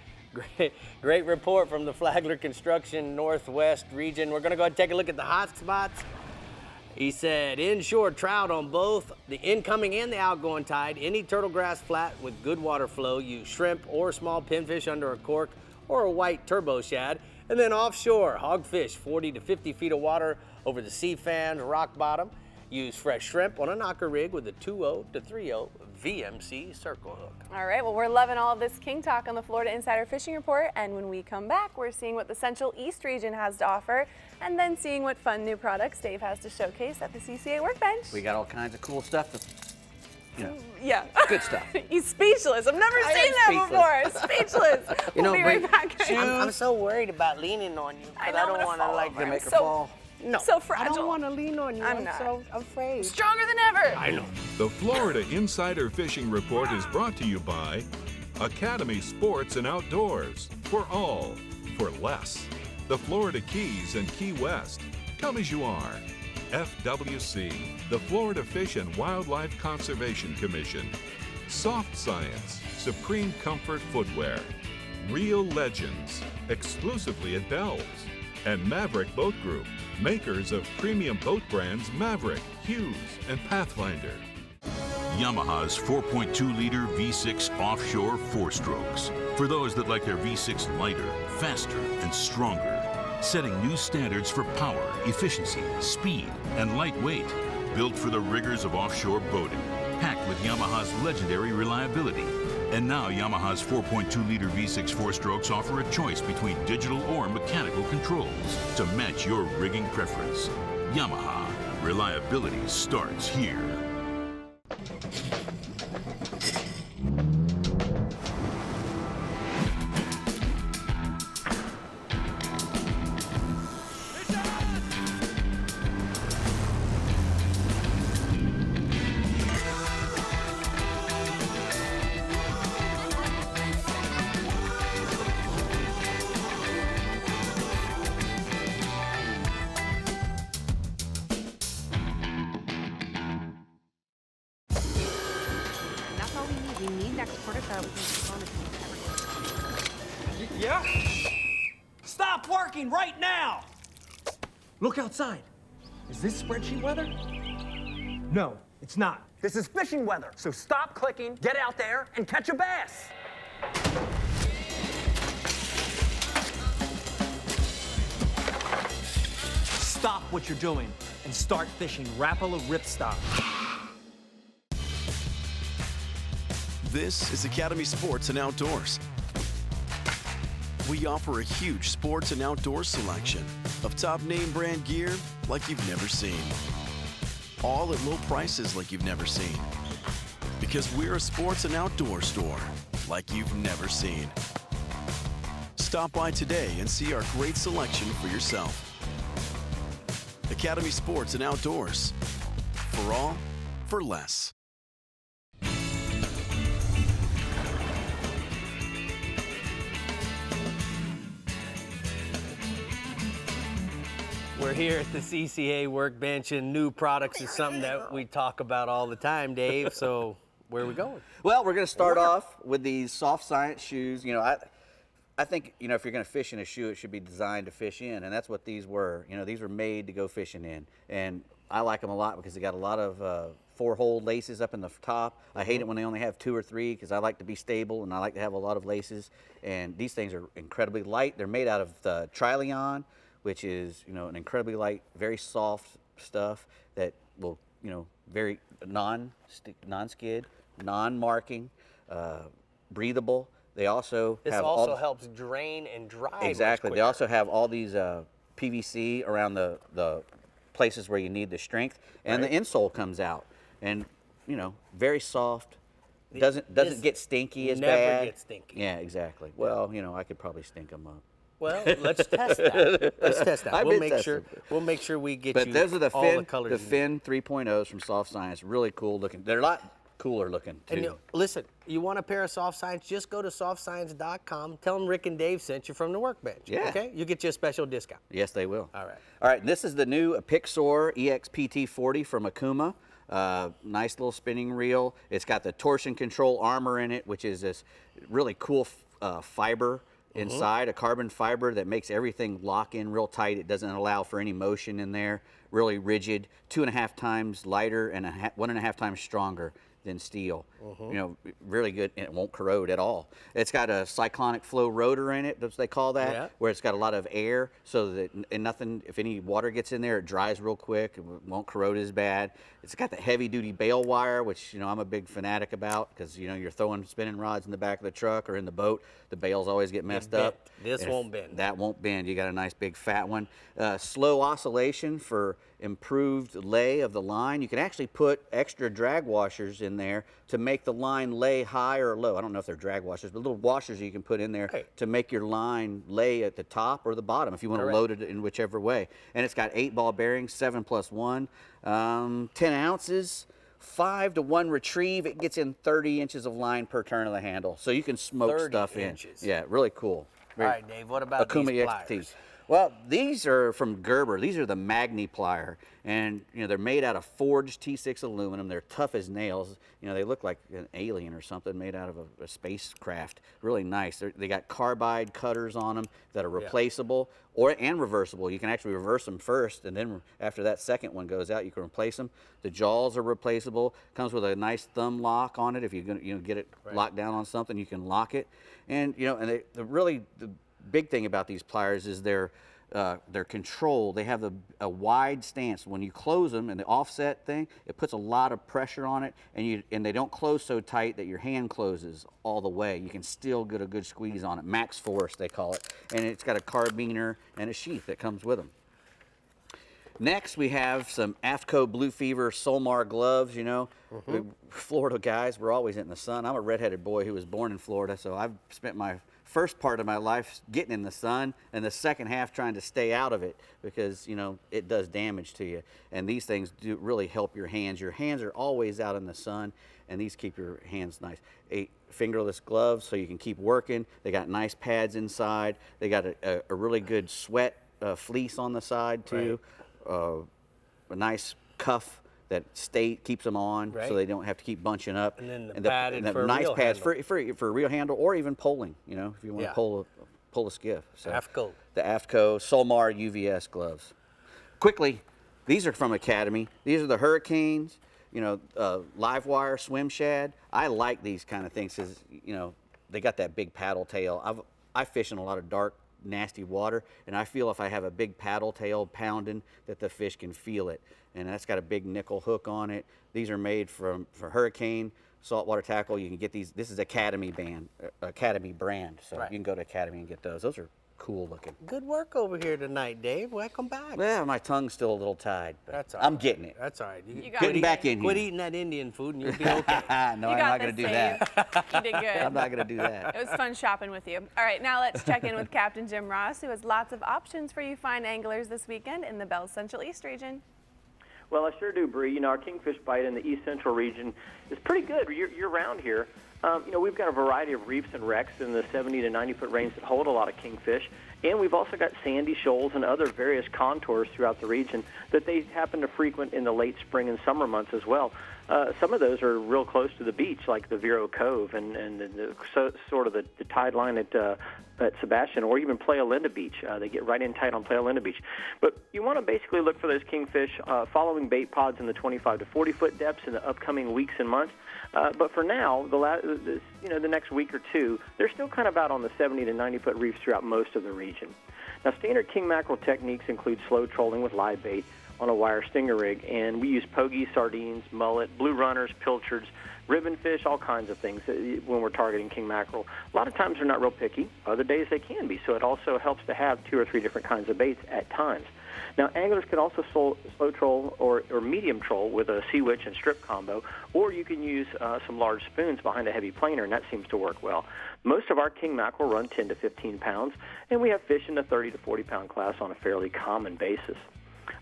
Great report from the Flagler Construction Northwest region. We're going to go ahead and take a look at the hot spots. He said inshore trout on both the incoming and the outgoing tide. Any turtle grass flat with good water flow, use shrimp or small pinfish under a cork or a white turbo shad. And then offshore, hogfish 40 to 50 feet of water over the sea fan, rock bottom. Use fresh shrimp on a knocker rig with a 2.0 to 3.0 VMC circle hook. All right, well, we're loving all of this King Talk on the Florida Insider Fishing Report, and when we come back, we're seeing what the Central East region has to offer, and then seeing what fun new products Dave has to showcase at the CCA Workbench. We got all kinds of cool stuff Yeah. Good stuff. He's speechless. I've never seen that before. Speechless. We'll be right back. I'm so worried about leaning on you. I know, don't want to like to make her fall. No, so fragile. I don't want to lean on you. I'm not. so afraid. Stronger than ever. I know. The Florida Insider Fishing Report is brought to you by Academy Sports and Outdoors. For all, for less. The Florida Keys and Key West. Come as you are. FWC, the Florida Fish and Wildlife Conservation Commission. Soft Science, Supreme Comfort Footwear. Real Legends, exclusively at Bell's. And Maverick Boat Group, makers of premium boat brands Maverick, Hughes, and Pathfinder. Yamaha's 4.2-liter V6 offshore four-strokes. For those that like their V6 lighter, faster, and stronger. Setting new standards for power, efficiency, speed, and lightweight. Built for the rigors of offshore boating. Packed with Yamaha's legendary reliability. And now Yamaha's 4.2-liter V6 four-strokes offer a choice between digital or mechanical controls to match your rigging preference. Yamaha. Reliability starts here. Yeah? Stop working right now! Look outside. Is this spreadsheet weather? No, it's not. This is fishing weather. So stop clicking, get out there, and catch a bass. Stop what you're doing and start fishing Rapala ripstop. This is Academy Sports and Outdoors. We offer a huge sports and outdoors selection of top name brand gear like you've never seen. All at low prices like you've never seen. Because we're a sports and outdoor store like you've never seen. Stop by today and see our great selection for yourself. Academy Sports and Outdoors. For all, for less. We're here at the CCA workbench, and new products is something that we talk about all the time, Dave. So where are we going? Well, we're going to start off with these soft science shoes. You know, I think, you know, if you're going to fish in a shoe, it should be designed to fish in, and that's what these were. You know, these were made to go fishing in, and I like them a lot because they got a lot of four-hole laces up in the top. I hate it when they only have 2 or 3 because I like to be stable and I like to have a lot of laces. And these things are incredibly light. They're made out of the Trilon, which is, you know, an incredibly light, very soft stuff that will, you know, very non-skid, non-marking, breathable. They also this have also helps drain and dry. Exactly. They also have all these PVC around the places where you need the strength, and the insole comes out, and you know, very soft. Doesn't get stinky as bad. Never gets stinky. Yeah, exactly. Well, you know, I could probably stink them up. Well, let's test that. Let's test that. We'll make sure we get but you those are the all Fin, the colors. the Fin 3.0s from Soft Science. Really cool looking. They're a lot cooler looking too. And you know, listen, you want a pair of Soft Science? Just go to softscience.com. Tell them Rick and Dave sent you from the workbench. Yeah. Okay. You get you a special discount. Yes, they will. All right. All right. This is the new Pixor EXPT40 from Akuma. Nice little spinning reel. It's got the torsion control armor in it, which is this really cool fiber inside, a carbon fiber that makes everything lock in real tight. It doesn't allow for any motion in there. Really rigid, 2.5 times lighter and 1.5 times stronger than steel. You know, really good, and it won't corrode at all. It's got a cyclonic flow rotor in it, as they call that, where it's got a lot of air, so that nothing, if any water gets in there, it dries real quick. It won't corrode as bad. It's got the heavy-duty bail wire, which, you know, I'm a big fanatic about, because, you know, you're throwing spinning rods in the back of the truck or in the boat, the bails always get messed up. This won't bend. That won't bend. You got a nice big fat one. Slow oscillation for improved lay of the line. You can actually put extra drag washers in there to make the line lay high or low. I don't know if they're drag washers, but little washers you can put in there to make your line lay at the top or the bottom if you want to load it in whichever way. And it's got 8-ball bearings, 7+1, 10 ounces, 5-to-1 retrieve. It gets in 30 inches of line per turn of the handle, so you can smoke stuff in. Yeah, really cool. All right, Dave, what about Akuma these EXT. pliers? Well, these are from Gerber. These are the Magni plier, and they're made out of forged T6 aluminum. They're tough as nails. They look like an alien or something made out of a spacecraft. Really nice. They got carbide cutters on them that are replaceable and reversible. You can actually reverse them first, and then after that second one goes out, you can replace them. The jaws are replaceable. Comes with a nice thumb lock on it. If you're going to get it locked down on something, you can lock it. And the big thing about these pliers is their control. They have a wide stance. When you close them and the offset thing, it puts a lot of pressure on it, and they don't close so tight that your hand closes all the way. You can still get a good squeeze on it. Max force, they call it. And it's got a carabiner and a sheath that comes with them. Next, we have some AFTCO Blue Fever Solmar gloves. Florida guys, we're always in the sun. I'm a redheaded boy who was born in Florida, so I've spent my first part of my life getting in the sun, and the second half trying to stay out of it because it does damage to you. And these things do really help your hands. Your hands are always out in the sun, and these keep your hands nice. Fingerless gloves, so you can keep working. They got nice pads inside. They got a really good sweat fleece on the side too. A nice cuff that keeps them on, so they don't have to keep bunching up. And then the nice real pads handle. for a real handle, or even poling. If you want to pull a skiff. So AFTCO. The AFTCO Solmar UVS gloves. Quickly, these are from Academy. These are the Hurricanes. Live wire swim shad. I like these kind of things because they got that big paddle tail. I fish in a lot of dark, nasty water, and I feel if I have a big paddle tail pounding that the fish can feel it. And that's got a big nickel hook on it. These are made for Hurricane saltwater tackle. You can get these. This is Academy brand, so you can go to Academy and get those. Those are cool looking. Good work over here tonight, Dave. Welcome back. Well, my tongue's still a little tied, but that's all I'm right. getting it. That's all right. Getting back in here. Quit eating that Indian food and you'll be okay. No, I'm not going to do that. You did good. I'm not going to do that. It was fun shopping with you. All right, now let's check in with Captain Jim Ross, who has lots of options for you fine anglers this weekend in the Bell Central East region. Well, I sure do, Bree. Our kingfish bite in the East Central region is pretty good year-round here. We've got a variety of reefs and wrecks in the 70 to 90-foot range that hold a lot of kingfish. And we've also got sandy shoals and other various contours throughout the region that they happen to frequent in the late spring and summer months as well. Some of those are real close to the beach, like the Vero Cove and sort of the tide line at Sebastian, or even Playa Linda Beach. They get right in tight on Playa Linda Beach. But you want to basically look for those kingfish following bait pods in the 25 to 40-foot depths in the upcoming weeks and months. But for now, the next week or two, they're still kind of out on the 70 to 90-foot reefs throughout most of the region. Now, standard king mackerel techniques include slow trolling with live bait on a wire stinger rig, and we use pogie, sardines, mullet, blue runners, pilchards, ribbon fish, all kinds of things when we're targeting king mackerel. A lot of times they're not real picky. Other days they can be, so it also helps to have 2 or 3 different kinds of baits at times. Now, anglers can also slow troll or medium troll with a sea witch and strip combo, or you can use some large spoons behind a heavy planer, and that seems to work well. Most of our king mackerel run 10 to 15 pounds, and we have fish in the 30 to 40-pound class on a fairly common basis.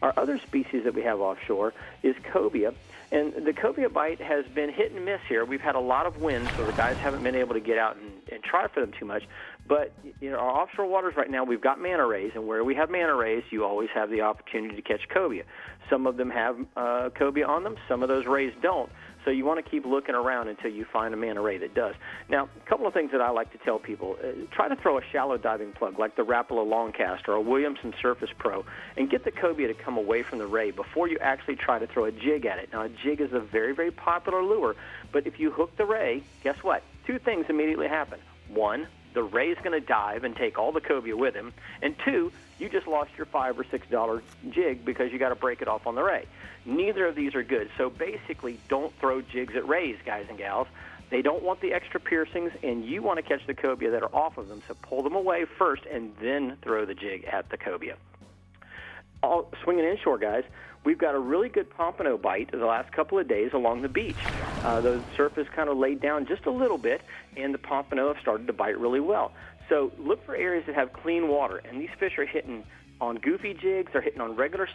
Our other species that we have offshore is cobia, and the cobia bite has been hit and miss here. We've had a lot of wind, so the guys haven't been able to get out and try for them too much. But our offshore waters right now, we've got manta rays, and where we have manta rays, you always have the opportunity to catch cobia. Some of them have cobia on them. Some of those rays don't. So you want to keep looking around until you find a manta ray that does. Now, a couple of things that I like to tell people. Try to throw a shallow diving plug like the Rapala Longcast or a Williamson Surface Pro and get the cobia to come away from the ray before you actually try to throw a jig at it. Now, a jig is a very, very popular lure, but if you hook the ray, guess what? 2 things immediately happen. 1, the ray's going to dive and take all the cobia with him. And 2, you just lost your $5 or $6 jig because you got to break it off on the ray. Neither of these are good. So basically, don't throw jigs at rays, guys and gals. They don't want the extra piercings, and you want to catch the cobia that are off of them. So pull them away first and then throw the jig at the cobia. Swinging inshore, guys, we've got a really good pompano bite the last couple of days along the beach. The surf is kind of laid down just a little bit, and the pompano have started to bite really well. So look for areas that have clean water, and these fish are hitting on goofy jigs, they're hitting on regular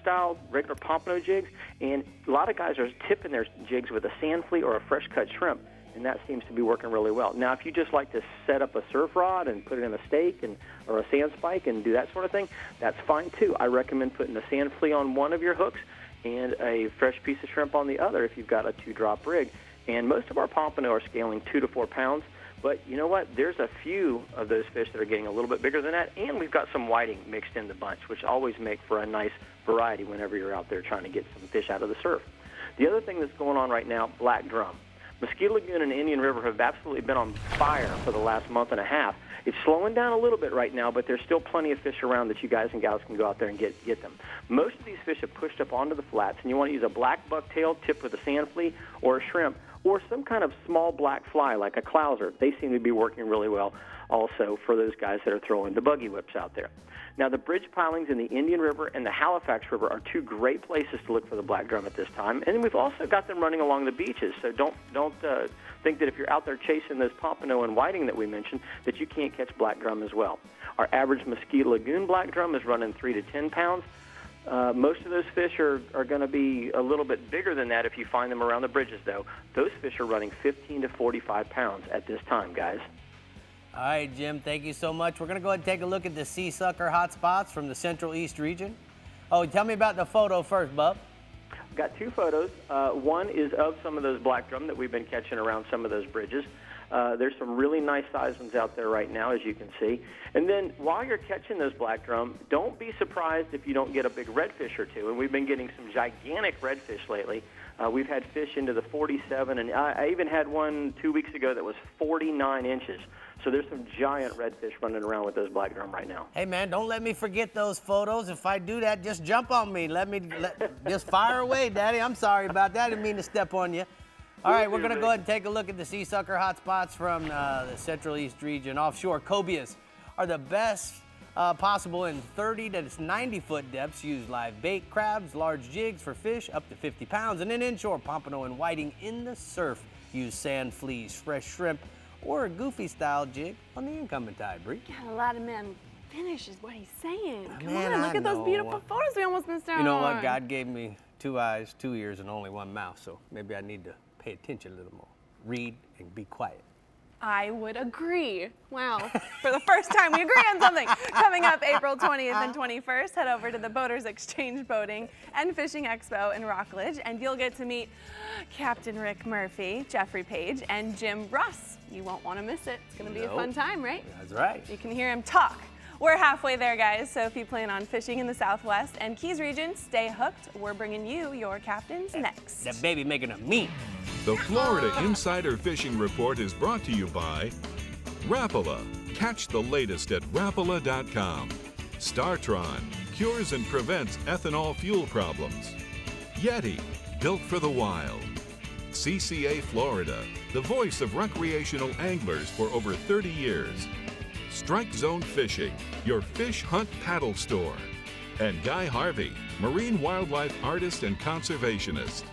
pompano jigs, and a lot of guys are tipping their jigs with a sand flea or a fresh cut shrimp. and that seems to be working really well. Now, if you just like to set up a surf rod and put it in a stake or a sand spike and do that sort of thing, that's fine too. I recommend putting a sand flea on one of your hooks and a fresh piece of shrimp on the other if you've got a 2-drop rig. And most of our pompano are scaling 2 to 4 pounds. But you know what? There's a few of those fish that are getting a little bit bigger than that, and we've got some whiting mixed in the bunch, which always make for a nice variety whenever you're out there trying to get some fish out of the surf. The other thing that's going on right now, black drum. Mosquito Lagoon and Indian River have absolutely been on fire for the last month and a half. It's slowing down a little bit right now, but there's still plenty of fish around that you guys and gals can go out there and get them. Most of these fish have pushed up onto the flats, and you want to use a black bucktail tipped with a sand flea or a shrimp, or some kind of small black fly like a clouser. They seem to be working really well also for those guys that are throwing the buggy whips out there. Now, the bridge pilings in the Indian River and the Halifax River are 2 great places to look for the black drum at this time. And we've also got them running along the beaches, so don't think that if you're out there chasing those pompano and whiting that we mentioned, that you can't catch black drum as well. Our average Mosquito Lagoon black drum is running 3 to 10 pounds. Most of those fish are going to be a little bit bigger than that if you find them around the bridges, though. Those fish are running 15 to 45 pounds at this time, guys. All right, Jim, thank you so much. We're going to go ahead and take a look at the sea sucker hotspots from the Central East region. Oh, tell me about the photo first, Bub. I've got 2 photos. One is of some of those black drum that we've been catching around some of those bridges. There's some really nice size ones out there right now, as you can see. And then while you're catching those black drum, don't be surprised if you don't get a big redfish or 2. And we've been getting some gigantic redfish lately. We've had fish into the 47, and I even had one 2 weeks ago that was 49 inches. So there's some giant redfish running around with those black drum right now. Hey, man, don't let me forget those photos. If I do that, just jump on me. Just fire away, Daddy. I'm sorry about that. I didn't mean to step on you. All right, we're going to go ahead and take a look at the sea sucker hotspots from the Central East region. Offshore cobias are the best possible in 30 to 90-foot depths. Use live bait, crabs, large jigs for fish up to 50 pounds. And then inshore pompano and whiting in the surf. Use sand fleas, fresh shrimp, or a goofy-style jig on the incoming tide, Bree. Got a lot of men finish is what he's saying. Come Man, on, look I at those know. beautiful photos we almost missed out on. You know what? God gave me 2 eyes, 2 ears, and only 1 mouth, so maybe I need to pay attention a little more. Read and be quiet. I would agree. Wow. For the first time, we agree on something. Coming up April 20th and 21st, head over to the Boaters Exchange Boating and Fishing Expo in Rockledge, and you'll get to meet Captain Rick Murphy, Jeffrey Page, and Jim Russ. You won't want to miss it. It's going to be a fun time, right? That's right. You can hear him talk. We're halfway there, guys, so if you plan on fishing in the Southwest and Keys region, stay hooked. We're bringing you your captains next. That baby making a meat. The Florida Insider Fishing Report is brought to you by Rapala. Catch the latest at Rapala.com. Startron cures and prevents ethanol fuel problems. Yeti, built for the wild. CCA Florida, the voice of recreational anglers for over 30 years. Strike Zone Fishing, your fish hunt paddle store. And Guy Harvey, marine wildlife artist and conservationist.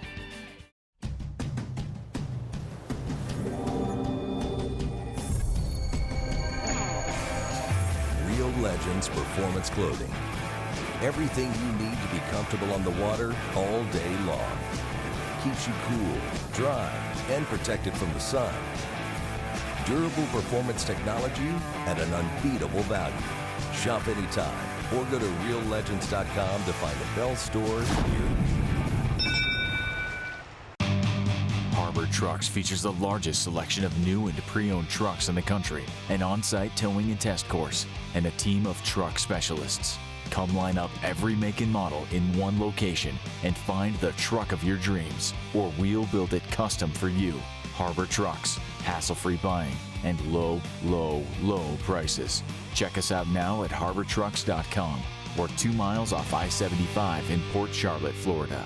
Real Legends Performance Clothing. Everything you need to be comfortable on the water all day long. Keeps you cool, dry, and protected from the sun. Durable performance technology at an unbeatable value. Shop anytime or go to reallegends.com to find a Bell store near you. Harbor Trucks features the largest selection of new and pre-owned trucks in the country, an on-site towing and test course, and a team of truck specialists. Come line up every make and model in one location and find the truck of your dreams, or we'll build it custom for you. Harbor Trucks, hassle-free buying, and low, low, low prices. Check us out now at harbortrucks.com or 2 miles off I-75 in Port Charlotte, Florida.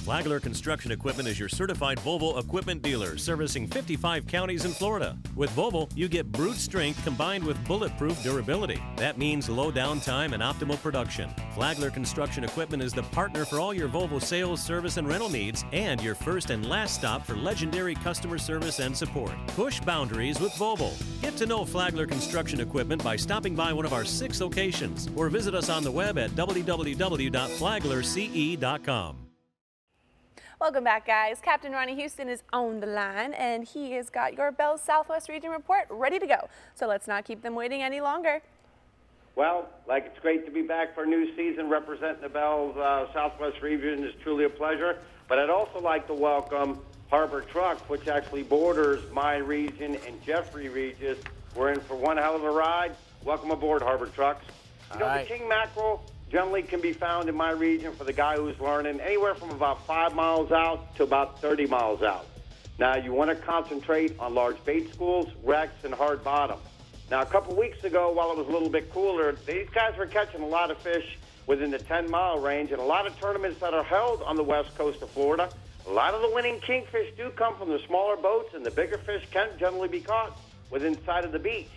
Flagler Construction Equipment is your certified Volvo equipment dealer, servicing 55 counties in Florida. With Volvo, you get brute strength combined with bulletproof durability. That means low downtime and optimal production. Flagler Construction Equipment is the partner for all your Volvo sales, service, and rental needs, and your first and last stop for legendary customer service and support. Push boundaries with Volvo. Get to know Flagler Construction Equipment by stopping by one of our 6 locations or visit us on the web at www.flaglerce.com. Welcome back, guys. Captain Ronnie Houston is on the line, and he has got your Bell's Southwest Region report ready to go. So let's not keep them waiting any longer. Well, it's great to be back for a new season representing the Bell's Southwest Region. It's truly a pleasure. But I'd also like to welcome Harbor Trucks, which actually borders my region and Jeffrey Regis. We're in for one hell of a ride. Welcome aboard, Harbor Trucks. The king mackerel generally can be found in my region for the guy who's learning anywhere from about 5 miles out to about 30 miles out. Now, you want to concentrate on large bait schools, wrecks, and hard bottom. Now, a couple weeks ago, while it was a little bit cooler, these guys were catching a lot of fish within the 10-mile range, and a lot of tournaments that are held on the west coast of Florida. A lot of the winning kingfish do come from the smaller boats, and the bigger fish can generally be caught within sight of the beach.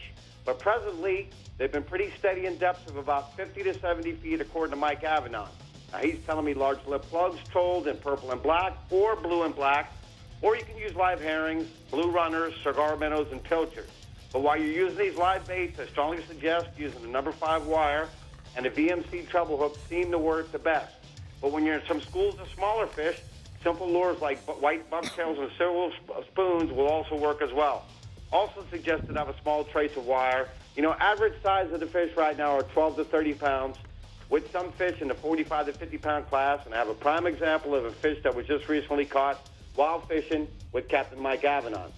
But presently, they've been pretty steady in depths of about 50 to 70 feet, according to Mike Avanon. Now, he's telling me large lip plugs trolled in purple and black or blue and black, or you can use live herrings, blue runners, cigar minnows, and pilchards. But while you're using these live baits, I strongly suggest using the number 5 wire and a VMC treble hook seem to work the best. But when you're in some schools of smaller fish, simple lures like white bucktails and silver spoons will also work as well. Also suggested have a small trace of wire. Average size of the fish right now are 12 to 30 pounds, with some fish in the 45 to 50 pound class. And I have a prime example of a fish that was just recently caught while fishing with Captain Mike Avanon.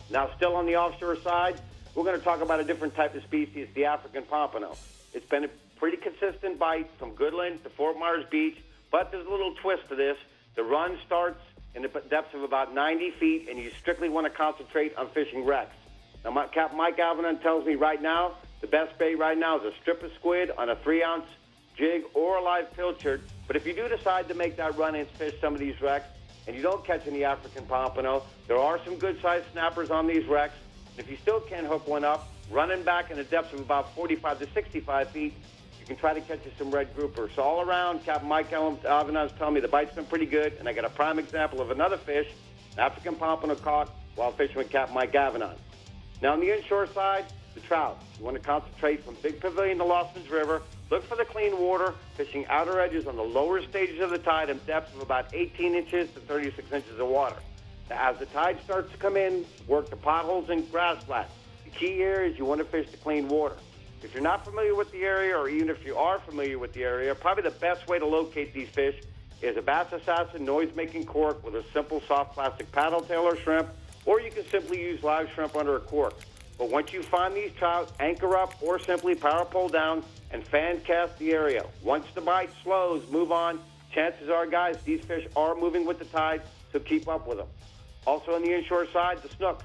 Now, still on the offshore side, we're going to talk about a different type of species, the African pompano. It's been a pretty consistent bite from Goodland to Fort Myers Beach, but there's a little twist to this. The run starts in the depths of about 90 feet, and you strictly want to concentrate on fishing wrecks. Now, Captain Mike Avanon tells me right now, the best bait right now is a strip of squid on a 3-ounce jig or a live pilchard. But if you do decide to make that run and fish some of these wrecks, and you don't catch any African pompano, there are some good-sized snappers on these wrecks. If you still can't hook one up, running back in the depths of about 45 to 65 feet, you can try to catch you some red grouper. So all around, Captain Mike Avanon's telling me the bite's been pretty good, and I got a prime example of another fish, an African pompano caught while fishing with Captain Mike Avanon. Now on the inshore side, the trout. You want to concentrate from Big Pavilion to Lostman's River. Look for the clean water, fishing outer edges on the lower stages of the tide in depths of about 18 inches to 36 inches of water. Now, as the tide starts to come in, work the potholes and grass flats. The key here is you want to fish the clean water. If you're not familiar with the area, or even if you are familiar with the area, probably the best way to locate these fish is a Bass Assassin noise-making cork with a simple soft plastic paddle tail or shrimp, or you can simply use live shrimp under a cork. But once you find these trout, anchor up or simply power pole down and fan cast the area. Once the bite slows, move on. Chances are, guys, these fish are moving with the tide, so keep up with them. Also on the inshore side, the snooks.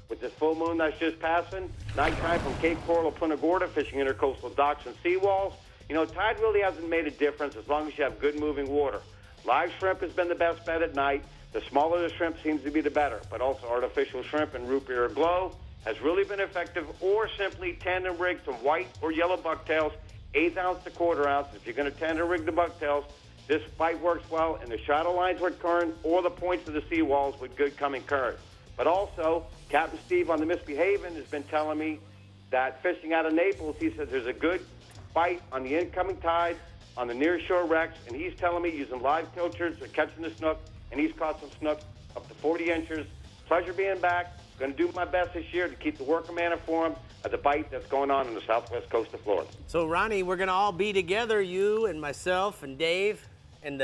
With this full moon that's just passing, nighttime from Cape Coral to Punta Gorda, fishing intercoastal docks and seawalls. Tide really hasn't made a difference as long as you have good moving water. Live shrimp has been the best bet at night. The smaller the shrimp seems to be the better, but also artificial shrimp and root beer glow has really been effective, or simply tandem rig some white or yellow bucktails, 1/8 ounce to 1/4 ounce. If you're going to tandem rig the bucktails, this bite works well in the shadow lines with current or the points of the seawalls with good coming current. But also, Captain Steve on the Misbehaving has been telling me that fishing out of Naples, he says there's a good bite on the incoming tide on the near shore wrecks, and he's telling me using live pilchards or catching the snook, and he's caught some snook up to 40 inches. Pleasure being back. Going to do my best this year to keep the working man informed of the bite that's going on the southwest coast of Florida. So, Ronnie, we're going to all be together, you and myself and Dave and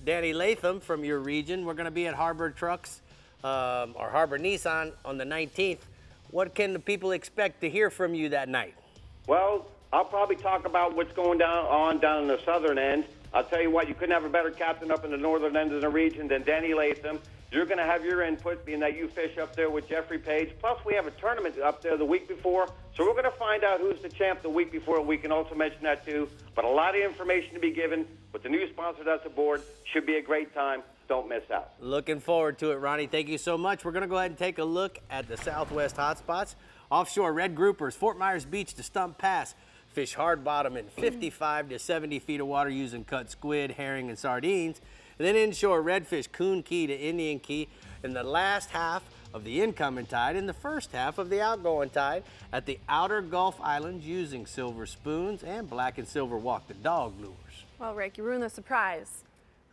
Danny Latham from your region. We're going to be at Harbor Trucks or Harbor Nissan on the 19th. What can the people expect to hear from you that night? Well, I'll probably talk about what's going on down in the southern end. I'll tell you what, you couldn't have a better captain up in the northern end of the region than Danny Latham. You're going to have your input, being that you fish up there with Jeffrey Page. Plus, we have a tournament up there the week before, so we're going to find out who's the champ the week before. We can also mention that, too. But a lot of information to be given with the new sponsor that's aboard. Should be a great time. Don't miss out. Looking forward to it, Ronnie. Thank you so much. We're going to go ahead and take a look at the Southwest hotspots. Offshore red groupers, Fort Myers Beach to Stump Pass. Fish hard bottom in 55 to 70 feet of water using cut squid, herring, and sardines. And then inshore redfish, Coon Key to Indian Key in the last half of the incoming tide and the first half of the outgoing tide at the outer Gulf Islands using silver spoons and black and silver walk the dog lures. Well, Rick, you ruined the surprise.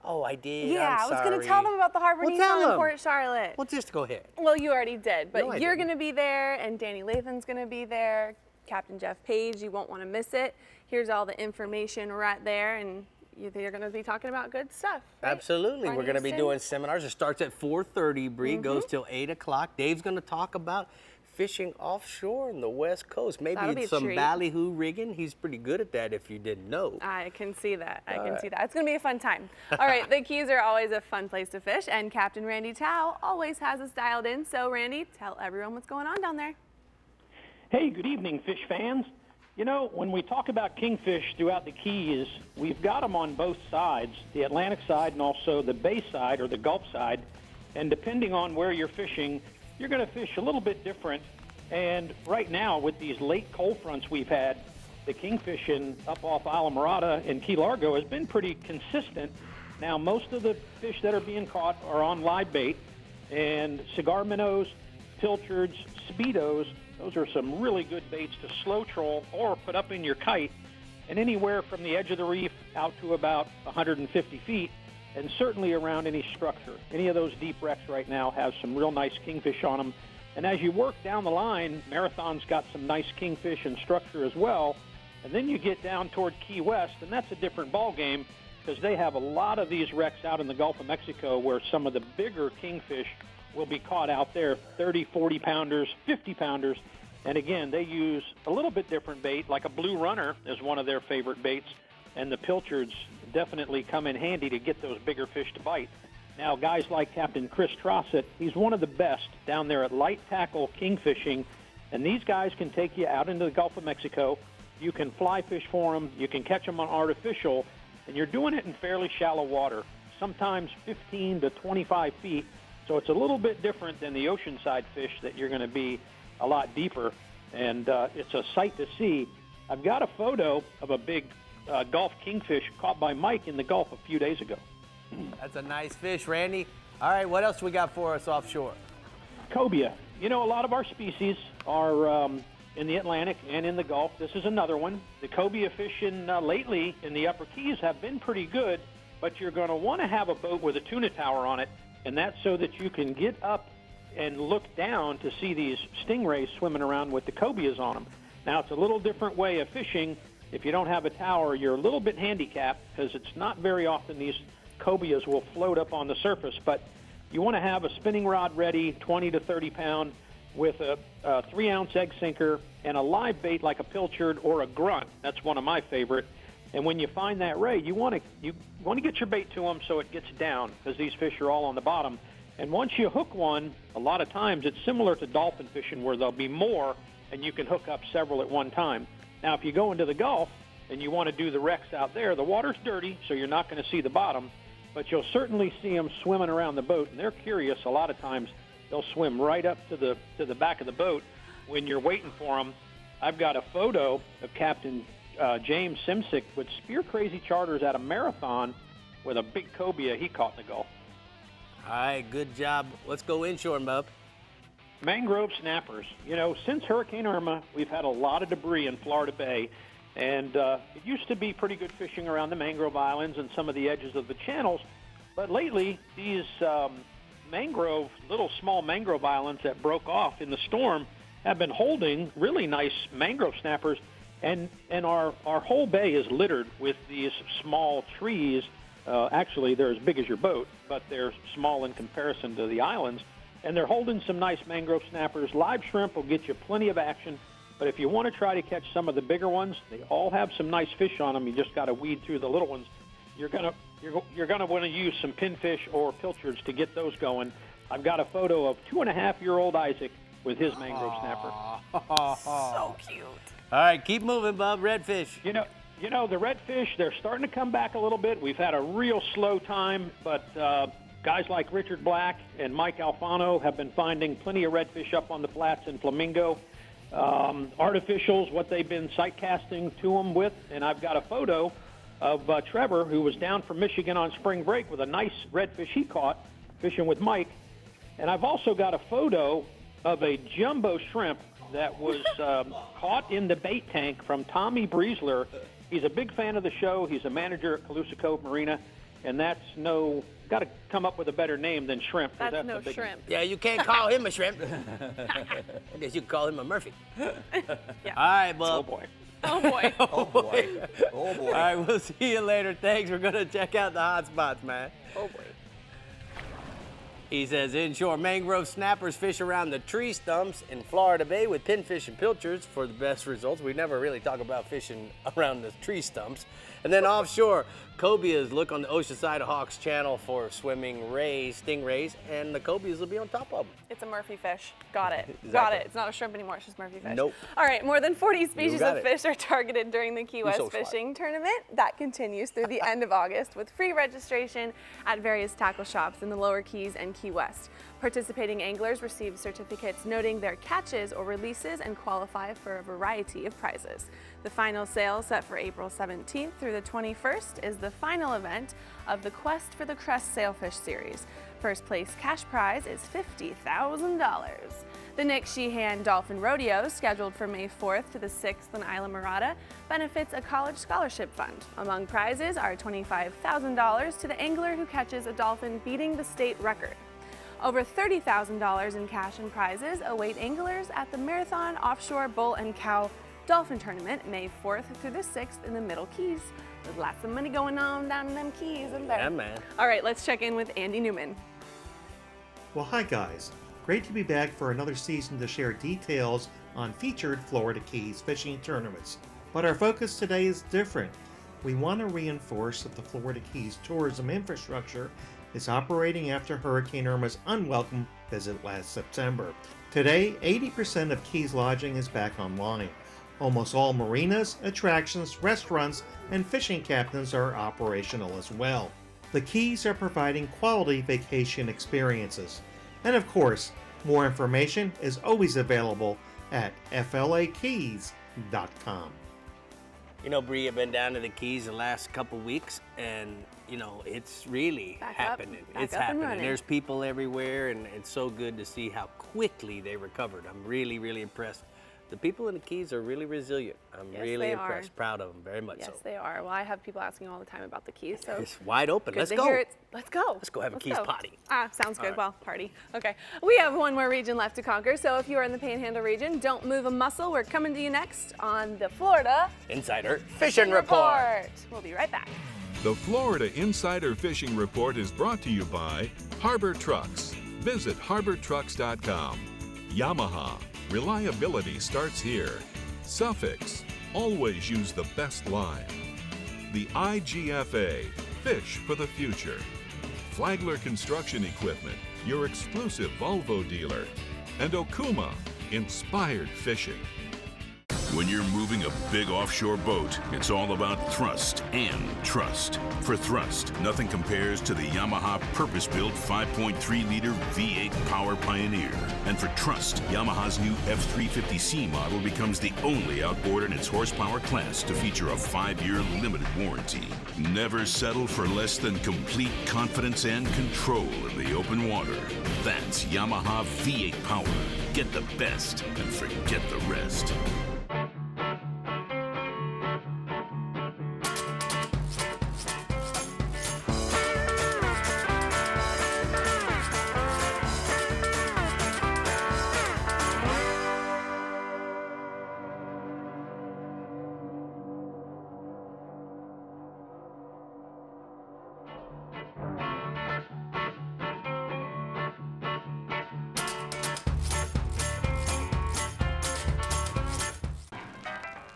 Oh, I did. Yeah, I'm I was going to sorry. tell them about the Harbor Well, Nissan tell in 'em. Port Charlotte. Well, just go ahead. Well, you already did, but No, I you're didn't. going to be there, and Danny Latham's going to be there, Captain Jeff Page. You won't want to miss it. Here's all the information right there, and you're going to be talking about good stuff. Right? Absolutely. We're going to be Houston. doing seminars. It starts at 4:30, Bree, goes till 8 o'clock. Dave's going to talk about fishing offshore in the West Coast. Maybe That'll be it's a some treat. ballyhoo rigging. He's pretty good at that if you didn't know. I can see that. I All can right. see that. It's going to be a fun time. All right, the Keys are always a fun place to fish, and Captain Randy Tao always has us dialed in. So, Randy, tell everyone what's going on down there. Hey, good evening, fish fans. You know, when we talk about kingfish throughout the Keys, we've got them on both sides, the Atlantic side and also the Bay side or the Gulf side. And depending on where you're fishing, you're going to fish a little bit different. And right now, with these late cold fronts we've had, the kingfish up off Islamorada and Key Largo has been pretty consistent. Now, most of the fish that are being caught are on live bait, and cigar minnows, pilchards, speedos, those are some really good baits to slow troll or put up in your kite, and anywhere from the edge of the reef out to about 150 feet, and certainly around any structure. Any of those deep wrecks right now have some real nice kingfish on them. And as you work down the line, Marathon's got some nice kingfish and structure as well. And then you get down toward Key West, and that's a different ball game because they have a lot of these wrecks out in the Gulf of Mexico where some of the bigger kingfish will be caught out there, 30, 40-pounders, 50-pounders. And again, they use a little bit different bait, like a blue runner is one of their favorite baits, and the pilchards definitely come in handy to get those bigger fish to bite. Now, guys like Captain Chris Trossett, he's one of the best down there at light tackle kingfishing, and these guys can take you out into the Gulf of Mexico. You can fly fish for them, you can catch them on artificial, and you're doing it in fairly shallow water, sometimes 15 to 25 feet. So it's a little bit different than the oceanside fish that you're going to be a lot deeper, and it's a sight to see. I've got a photo of a big Gulf kingfish caught by Mike in the Gulf a few days ago. That's a nice fish, Randy. All right, what else we got for us offshore? Cobia. You know, a lot of our species are in the Atlantic and in the Gulf. This is another one. The cobia fishing lately in the Upper Keys have been pretty good, but you're going to want to have a boat with a tuna tower on it, and that's so that you can get up and look down to see these stingrays swimming around with the cobias on them. Now, it's a little different way of fishing. If you don't have a tower, you're a little bit handicapped because it's not very often these cobias will float up on the surface, but you want to have a spinning rod ready, 20 to 30 pound, with a 3-ounce egg sinker and a live bait like a pilchard or a grunt. That's one of my favorite. And when you find that ray, you want to get your bait to them so it gets down because these fish are all on the bottom. And once you hook one, a lot of times it's similar to dolphin fishing where there'll be more and you can hook up several at one time. Now, if you go into the Gulf and you want to do the wrecks out there, the water's dirty, so you're not going to see the bottom, but you'll certainly see them swimming around the boat, and they're curious. A lot of times they'll swim right up to the back of the boat when you're waiting for them. I've got a photo of Captain James Simsick with Spear Crazy Charters at a Marathon with a big cobia he caught in the Gulf. All right, good job. Let's go inshore, Bub. Mangrove snappers. You know, since Hurricane Irma, we've had a lot of debris in Florida Bay, and it used to be pretty good fishing around the mangrove islands and some of the edges of the channels, but lately these little small mangrove islands that broke off in the storm have been holding really nice mangrove snappers, and our whole bay is littered with these small trees. Actually, they're as big as your boat, but they're small in comparison to the islands. And they're holding some nice mangrove snappers. Live shrimp will get you plenty of action. But if you want to try to catch some of the bigger ones, they all have some nice fish on them. You just got to weed through the little ones. you're gonna want to use some pinfish or pilchards to get those going. I've got a photo of 2.5-year-old Isaac with his mangrove snapper. So cute. All right, keep moving, bub. Redfish. You know the redfish, they're starting to come back a little bit. We've had a real slow time, but guys like Richard Black and Mike Alfano have been finding plenty of redfish up on the flats in Flamingo. Artificials, what they've been sight casting to them with, and I've got a photo of Trevor, who was down from Michigan on spring break with a nice redfish he caught fishing with Mike. And I've also got a photo of a jumbo shrimp that was caught in the bait tank from Tommy Breesler. He's a big fan of the show. He's a manager at Colusa Cove Marina, and that's got to come up with a better name than shrimp. That's no shrimp. Yeah, you can't call him a shrimp. I guess you can call him a Murphy. Yeah. All right, bub. Oh, boy. Oh, boy. Oh, boy. Oh, boy. All right, we'll see you later. Thanks. We're going to check out the hot spots, man. Oh, boy. He says inshore mangrove snappers fish around the tree stumps in Florida Bay with pinfish and pilchards for the best results. We never really talk about fishing around the tree stumps. And then offshore, cobias look on the ocean side of Hawks Channel for swimming rays, stingrays, and the cobias will be on top of them. It's a Murphy fish. Got it. Exactly. Got it. It's not a shrimp anymore. It's just Murphy fish. Nope. All right. More than 40 species got of it. fish are targeted during the Key West so smart. Fishing Tournament. That continues through the end of August with free registration at various tackle shops in the Lower Keys and Key West. Participating anglers receive certificates noting their catches or releases and qualify for a variety of prizes. The final sale, set for April 17th through the 21st, is the final event of the Quest for the Crest Sailfish Series. First place cash prize is $50,000. The Nick Sheehan Dolphin Rodeo, scheduled for May 4th to the 6th in Isla Mirada, benefits a college scholarship fund. Among prizes are $25,000 to the angler who catches a dolphin beating the state record. Over $30,000 in cash and prizes await anglers at the Marathon Offshore Bull and Cow Dolphin Tournament, May 4th through the 6th in the Middle Keys. There's lots of money going on down in them keys, isn't there? Yeah, man. All right, let's check in with Andy Newman. Well, hi guys. Great to be back for another season to share details on featured Florida Keys fishing tournaments. But our focus today is different. We want to reinforce that the Florida Keys tourism infrastructure is operating after Hurricane Irma's unwelcome visit last September. Today, 80% of Keys lodging is back online. Almost all marinas, attractions, restaurants, and fishing captains are operational as well. The Keys are providing quality vacation experiences. And of course, more information is always available at flakeys.com. You know, Bree, I've been down to the Keys the last couple weeks, and you know, it's really happening. It's happening. There's people everywhere, and it's so good to see how quickly they recovered. I'm really, really impressed. The people in the Keys are really resilient. I'm really impressed. Proud of them, very much so. Yes, they are. Well, I have people asking all the time about the Keys, so it's wide open. Let's go. Let's go. Let's go have a Keys party. Sounds good. Right. Well, party. Okay. We have one more region left to conquer, so if you are in the Panhandle region, don't move a muscle. We're coming to you next on the Florida Insider Fishing Report. We'll be right back. The Florida Insider Fishing Report is brought to you by Harbor Trucks. Visit harbortrucks.com. Yamaha. Reliability starts here. Suffix. Always use the best line. The IGFA. Fish for the future. Flagler Construction Equipment. Your exclusive Volvo dealer. And Okuma. Inspired fishing. When you're moving a big offshore boat, it's all about thrust and trust. For thrust, nothing compares to the Yamaha purpose-built 5.3-liter V8 Power Pioneer. And for trust, Yamaha's new F350C model becomes the only outboard in its horsepower class to feature a 5-year limited warranty. Never settle for less than complete confidence and control in the open water. That's Yamaha V8 Power. Get the best and forget the rest.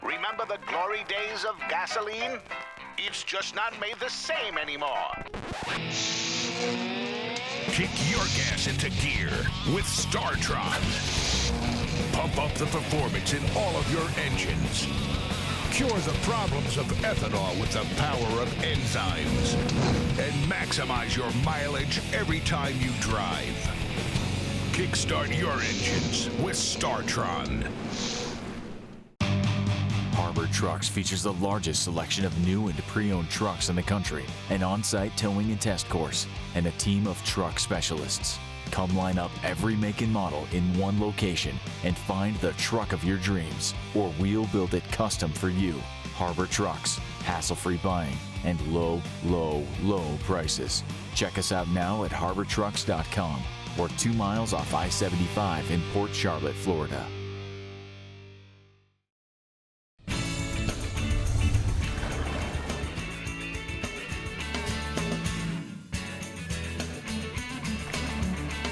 Remember the glory days of gasoline? it's just not made the same anymore. Kick your gas into gear with StarTron. Pump up the performance in all of your engines. Cure the problems of ethanol with the power of enzymes. And maximize your mileage every time you drive. Kickstart your engines with StarTron. Harbor Trucks features the largest selection of new and pre-owned trucks in the country, an on-site towing and test course, and a team of truck specialists. Come line up every make and model in one location and find the truck of your dreams, or we'll build it custom for you. Harbor Trucks, hassle-free buying, and low, low, low prices. Check us out now at harbortrucks.com or 2 miles off I-75 in Port Charlotte, Florida.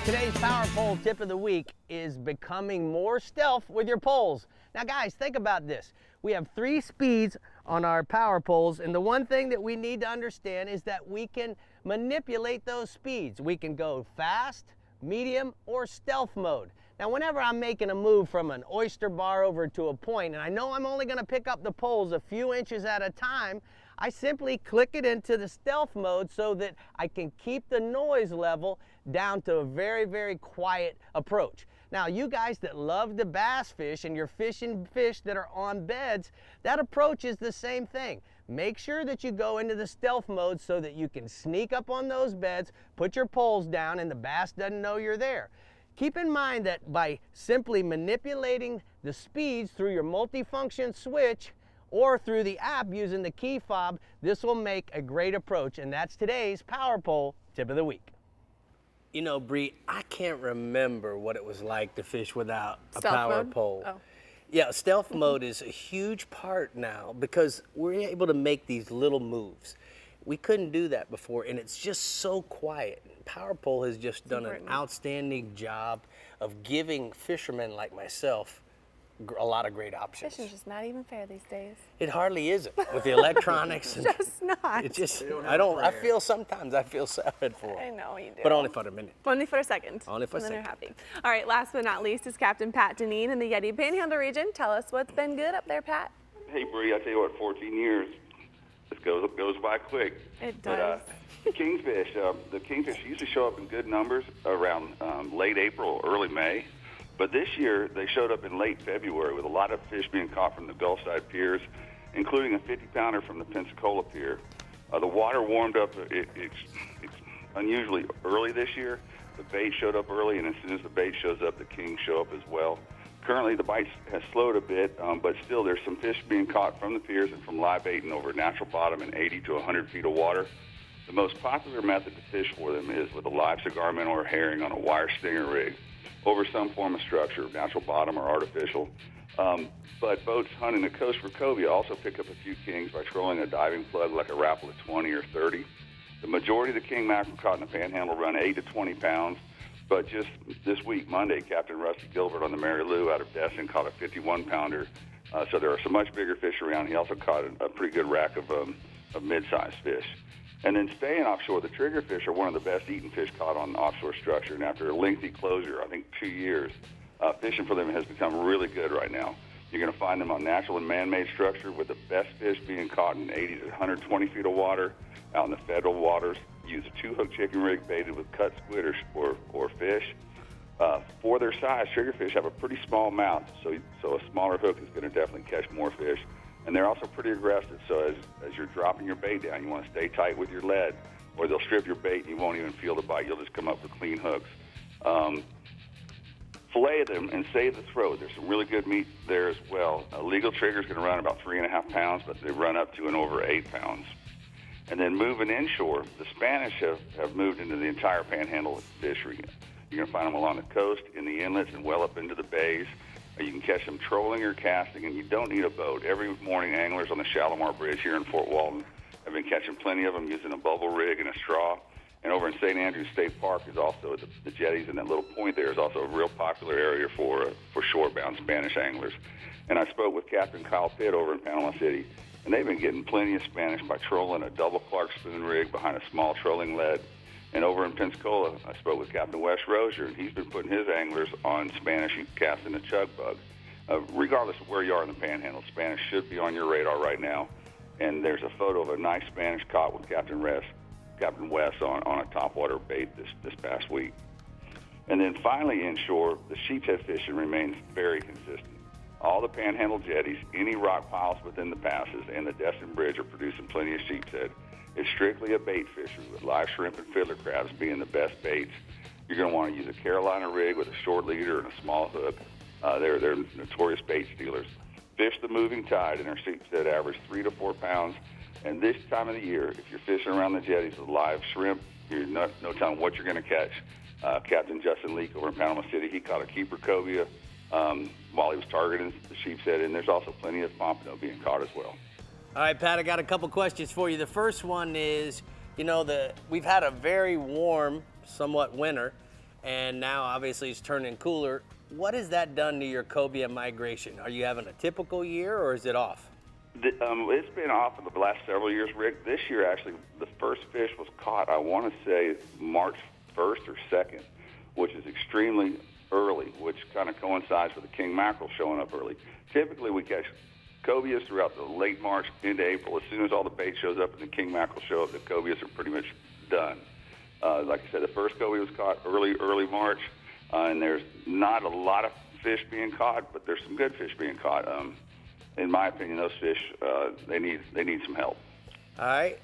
Today's Power Pole tip of the week is becoming more stealth with your poles. Now guys, think about this. We have 3 speeds on our power poles, and the one thing that we need to understand is that we can manipulate those speeds. We can go fast, medium, or stealth mode. Now whenever I'm making a move from an oyster bar over to a point, and I know I'm only going to pick up the poles a few inches at a time, I simply click it into the stealth mode so that I can keep the noise level down to a very, very quiet approach. Now, you guys that love to bass fish and you're fishing fish that are on beds, that approach is the same thing. Make sure that you go into the stealth mode so that you can sneak up on those beds, put your poles down, and the bass doesn't know you're there. Keep in mind that by simply manipulating the speeds through your multifunction switch or through the app using the key fob, this will make a great approach, and that's today's Power Pole tip of the week. You know, Bree, I can't remember what it was like to fish without a power pole. Oh. Yeah, stealth mode is a huge part now because we're able to make these little moves. We couldn't do that before, and it's just so quiet. Power Pole has just done an outstanding job of giving fishermen like myself a lot of great options. Fishing's just not even fair these days. It hardly isn't with the electronics. It's just not. It just, I feel sometimes I feel sorry for it. I know you do. But only for a minute. Only for a second. Only for a and then second. you're happy. All right, last but not least is Captain Pat Deneen in the Yeti Panhandle region. Tell us what's been good up there, Pat. Hey, Bree, I tell you what, 14 years, this goes by quick. It does. But, Kingfish, the Kingfish usually show up in good numbers around late April, early May. But this year, they showed up in late February with a lot of fish being caught from the Gulfside piers, including a 50-pounder from the Pensacola pier. The water warmed up. It's unusually early this year. The bait showed up early, and as soon as the bait shows up, the kings show up as well. Currently, the bite has slowed a bit, but still there's some fish being caught from the piers and from live baiting over natural bottom in 80 to 100 feet of water. The most popular method to fish for them is with a live cigar minnow or herring on a wire stinger rig over some form of structure, natural bottom or artificial. But boats hunting the coast for cobia also pick up a few kings by trolling a diving flood like a rapple of 20 or 30. The majority of the king mackerel caught in the Panhandle run 8 to 20 pounds. But just this week, Monday, Captain Rusty Gilbert on the Mary Lou out of Destin caught a 51-pounder. So there are some much bigger fish around. He also caught a pretty good rack of mid-sized fish. And then staying offshore, the triggerfish are one of the best eaten fish caught on offshore structure. And after a lengthy closure, I think 2 years, fishing for them has become really good right now. You're going to find them on natural and man-made structure, with the best fish being caught in 80 to 120 feet of water out in the federal waters. Use a 2-hook chicken rig baited with cut squid or fish. For their size, triggerfish have a pretty small mouth, so a smaller hook is going to definitely catch more fish. And they're also pretty aggressive, so as you're dropping your bait down, you want to stay tight with your lead, or they'll strip your bait and you won't even feel the bite. You'll just come up with clean hooks. Fillet them and save the throat. There's some really good meat there as well. A legal trigger is going to run about 3.5 pounds, but they run up to and over 8 pounds. And then moving inshore, the Spanish have moved into the entire Panhandle fishery. You're going to find them along the coast, in the inlets, and well up into the bays. You can catch them trolling or casting, and you don't need a boat. Every morning, anglers on the Shalimar Bridge here in Fort Walton have been catching plenty of them using a bubble rig and a straw. And over in St. Andrews State Park is also the jetties, and that little point there is also a real popular area for shorebound Spanish anglers. And I spoke with Captain Kyle Pitt over in Panama City, and they've been getting plenty of Spanish by trolling a double Clark spoon rig behind a small trolling lead. And over in Pensacola, I spoke with Captain Wes Rozier, and he's been putting his anglers on Spanish casting a chug bug. Regardless of where you are in the Panhandle, Spanish should be on your radar right now. And there's a photo of a nice Spanish caught with Captain Wes on a topwater bait this past week. And then finally inshore, the sheepshead fishing remains very consistent. All the Panhandle jetties, any rock piles within the passes, and the Destin Bridge are producing plenty of sheepshead. It's strictly a bait fishery, with live shrimp and fiddler crabs being the best baits. You're going to want to use a Carolina rig with a short leader and a small hook. They're notorious bait stealers. Fish the moving tide, and our sheepshead average 3 to 4 pounds. And this time of the year, if you're fishing around the jetties with live shrimp, you're no telling what you're going to catch. Captain Justin Leake over in Panama City, he caught a keeper cobia while he was targeting the sheepshead, and there's also plenty of pompano being caught as well. All right, Pat, I got a couple questions for you. The first one is, we've had a very warm, somewhat winter, and now obviously it's turning cooler. What has that done to your cobia migration? Are you having a typical year, or is it off? It's been off for the last several years, Rick. This year, actually, the first fish was caught, I want to say, March 1st or 2nd, which is extremely early, which kind of coincides with the king mackerel showing up early. Typically, we catch cobias throughout the late March into April. As soon as all the bait shows up and the king mackerel show up, the cobias are pretty much done. Like I said, the first cobia was caught early March, and there's not a lot of fish being caught, but there's some good fish being caught. In my opinion, those fish, they need some help. All right.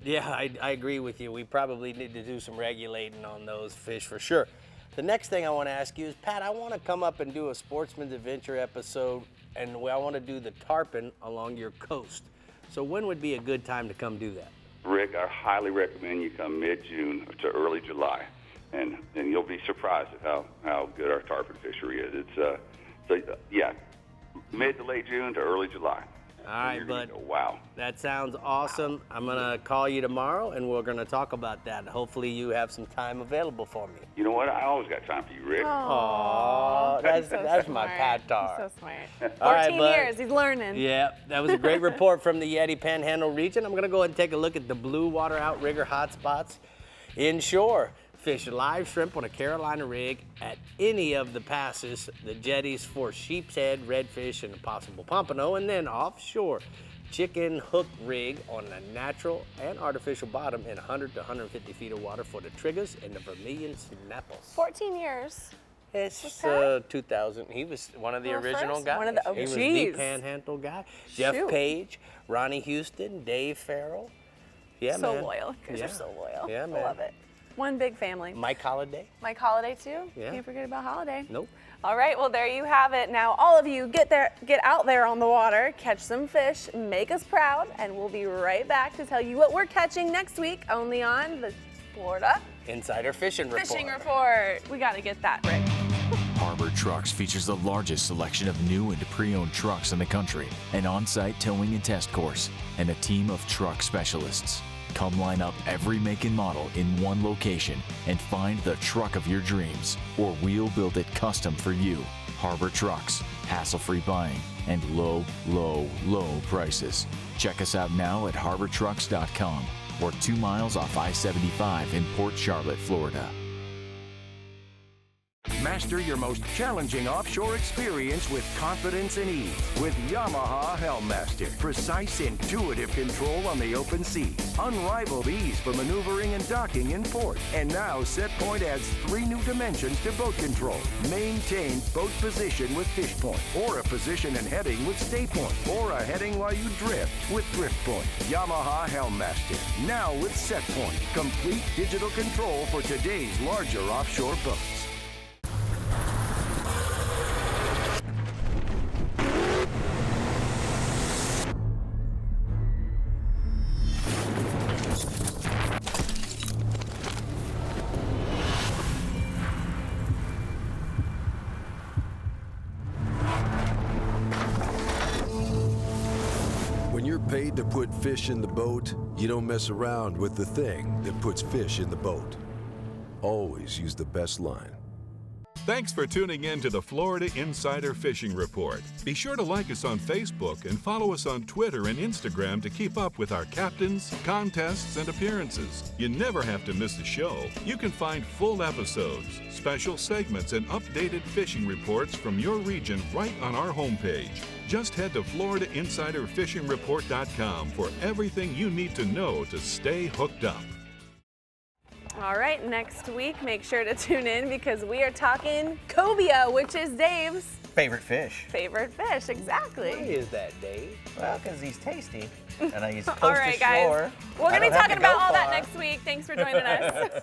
Yeah, I agree with you. We probably need to do some regulating on those fish for sure. The next thing I want to ask you is, Pat, I want to come up and do a Sportsman's Adventure episode, and I want to do the tarpon along your coast. So when would be a good time to come do that? Rick, I highly recommend you come mid-June to early July, and you'll be surprised at how good our tarpon fishery is. It's mid to late June to early July. All right, bud. Wow. That sounds awesome. I'm going to call you tomorrow, and we're going to talk about that. Hopefully you have some time available for me. You know what? I always got time for you, Rick. Aww, that's my Pat-tar. He's so smart. All right, 14 years, he's learning. Yeah, that was a great report from the Yeti Panhandle region. I'm going to go ahead and take a look at the blue water outrigger hotspots inshore. Fish live shrimp on a Carolina rig at any of the passes, the jetties for sheepshead, redfish, and a possible pompano, and then offshore, chicken hook rig on a natural and artificial bottom in 100 to 150 feet of water for the triggers and the vermilion snapples. 14 years. It's 2000. He was one of the original guys. One of the OGs. He was the Panhandle guy. Jeff Shoot. Page, Ronnie Houston, Dave Farrell. Yeah, so man. loyal. You guys are so loyal. Yeah, man. I love it. One big family. Mike Holliday. Mike Holliday too? Yeah. Can't forget about Holliday. Nope. All right, well there you have it. Now all of you get out there on the water, catch some fish, make us proud, and we'll be right back to tell you what we're catching next week only on the Florida Insider Fishing Report. Fishing Report. We got to get that, Rick. Harbor Trucks features the largest selection of new and pre-owned trucks in the country, an on-site towing and test course, and a team of truck specialists. Come line up every make and model in one location and find the truck of your dreams, or we'll build it custom for you. Harbor Trucks, hassle-free buying, and low, low, low prices. Check us out now at harbortrucks.com or 2 miles off I-75 in Port Charlotte, Florida. Master your most challenging offshore experience with confidence and ease with Yamaha Helmmaster. Precise, intuitive control on the open sea. Unrivaled ease for maneuvering and docking in port. And now SetPoint adds 3 new dimensions to boat control. Maintain boat position with fish point, or a position and heading with stay point, or a heading while you drift with drift point. Yamaha Helmmaster, now with SetPoint. Complete digital control for today's larger offshore boats. Paid to put fish in the boat, you don't mess around with the thing that puts fish in the boat. Always use the best line. Thanks for tuning in to the Florida Insider Fishing Report. Be sure to like us on Facebook and follow us on Twitter and Instagram to keep up with our captains, contests, and appearances. You never have to miss a show. You can find full episodes, special segments, and updated fishing reports from your region right on our homepage. Just head to FloridaInsiderFishingReport.com for everything you need to know to stay hooked up. All right, next week, make sure to tune in because we are talking cobia, which is Dave's favorite fish. Favorite fish, exactly. Why is that, Dave? Well, because he's tasty. And he's close all right, to shore. guys. We're going to be talking about all that next week. Thanks for joining us.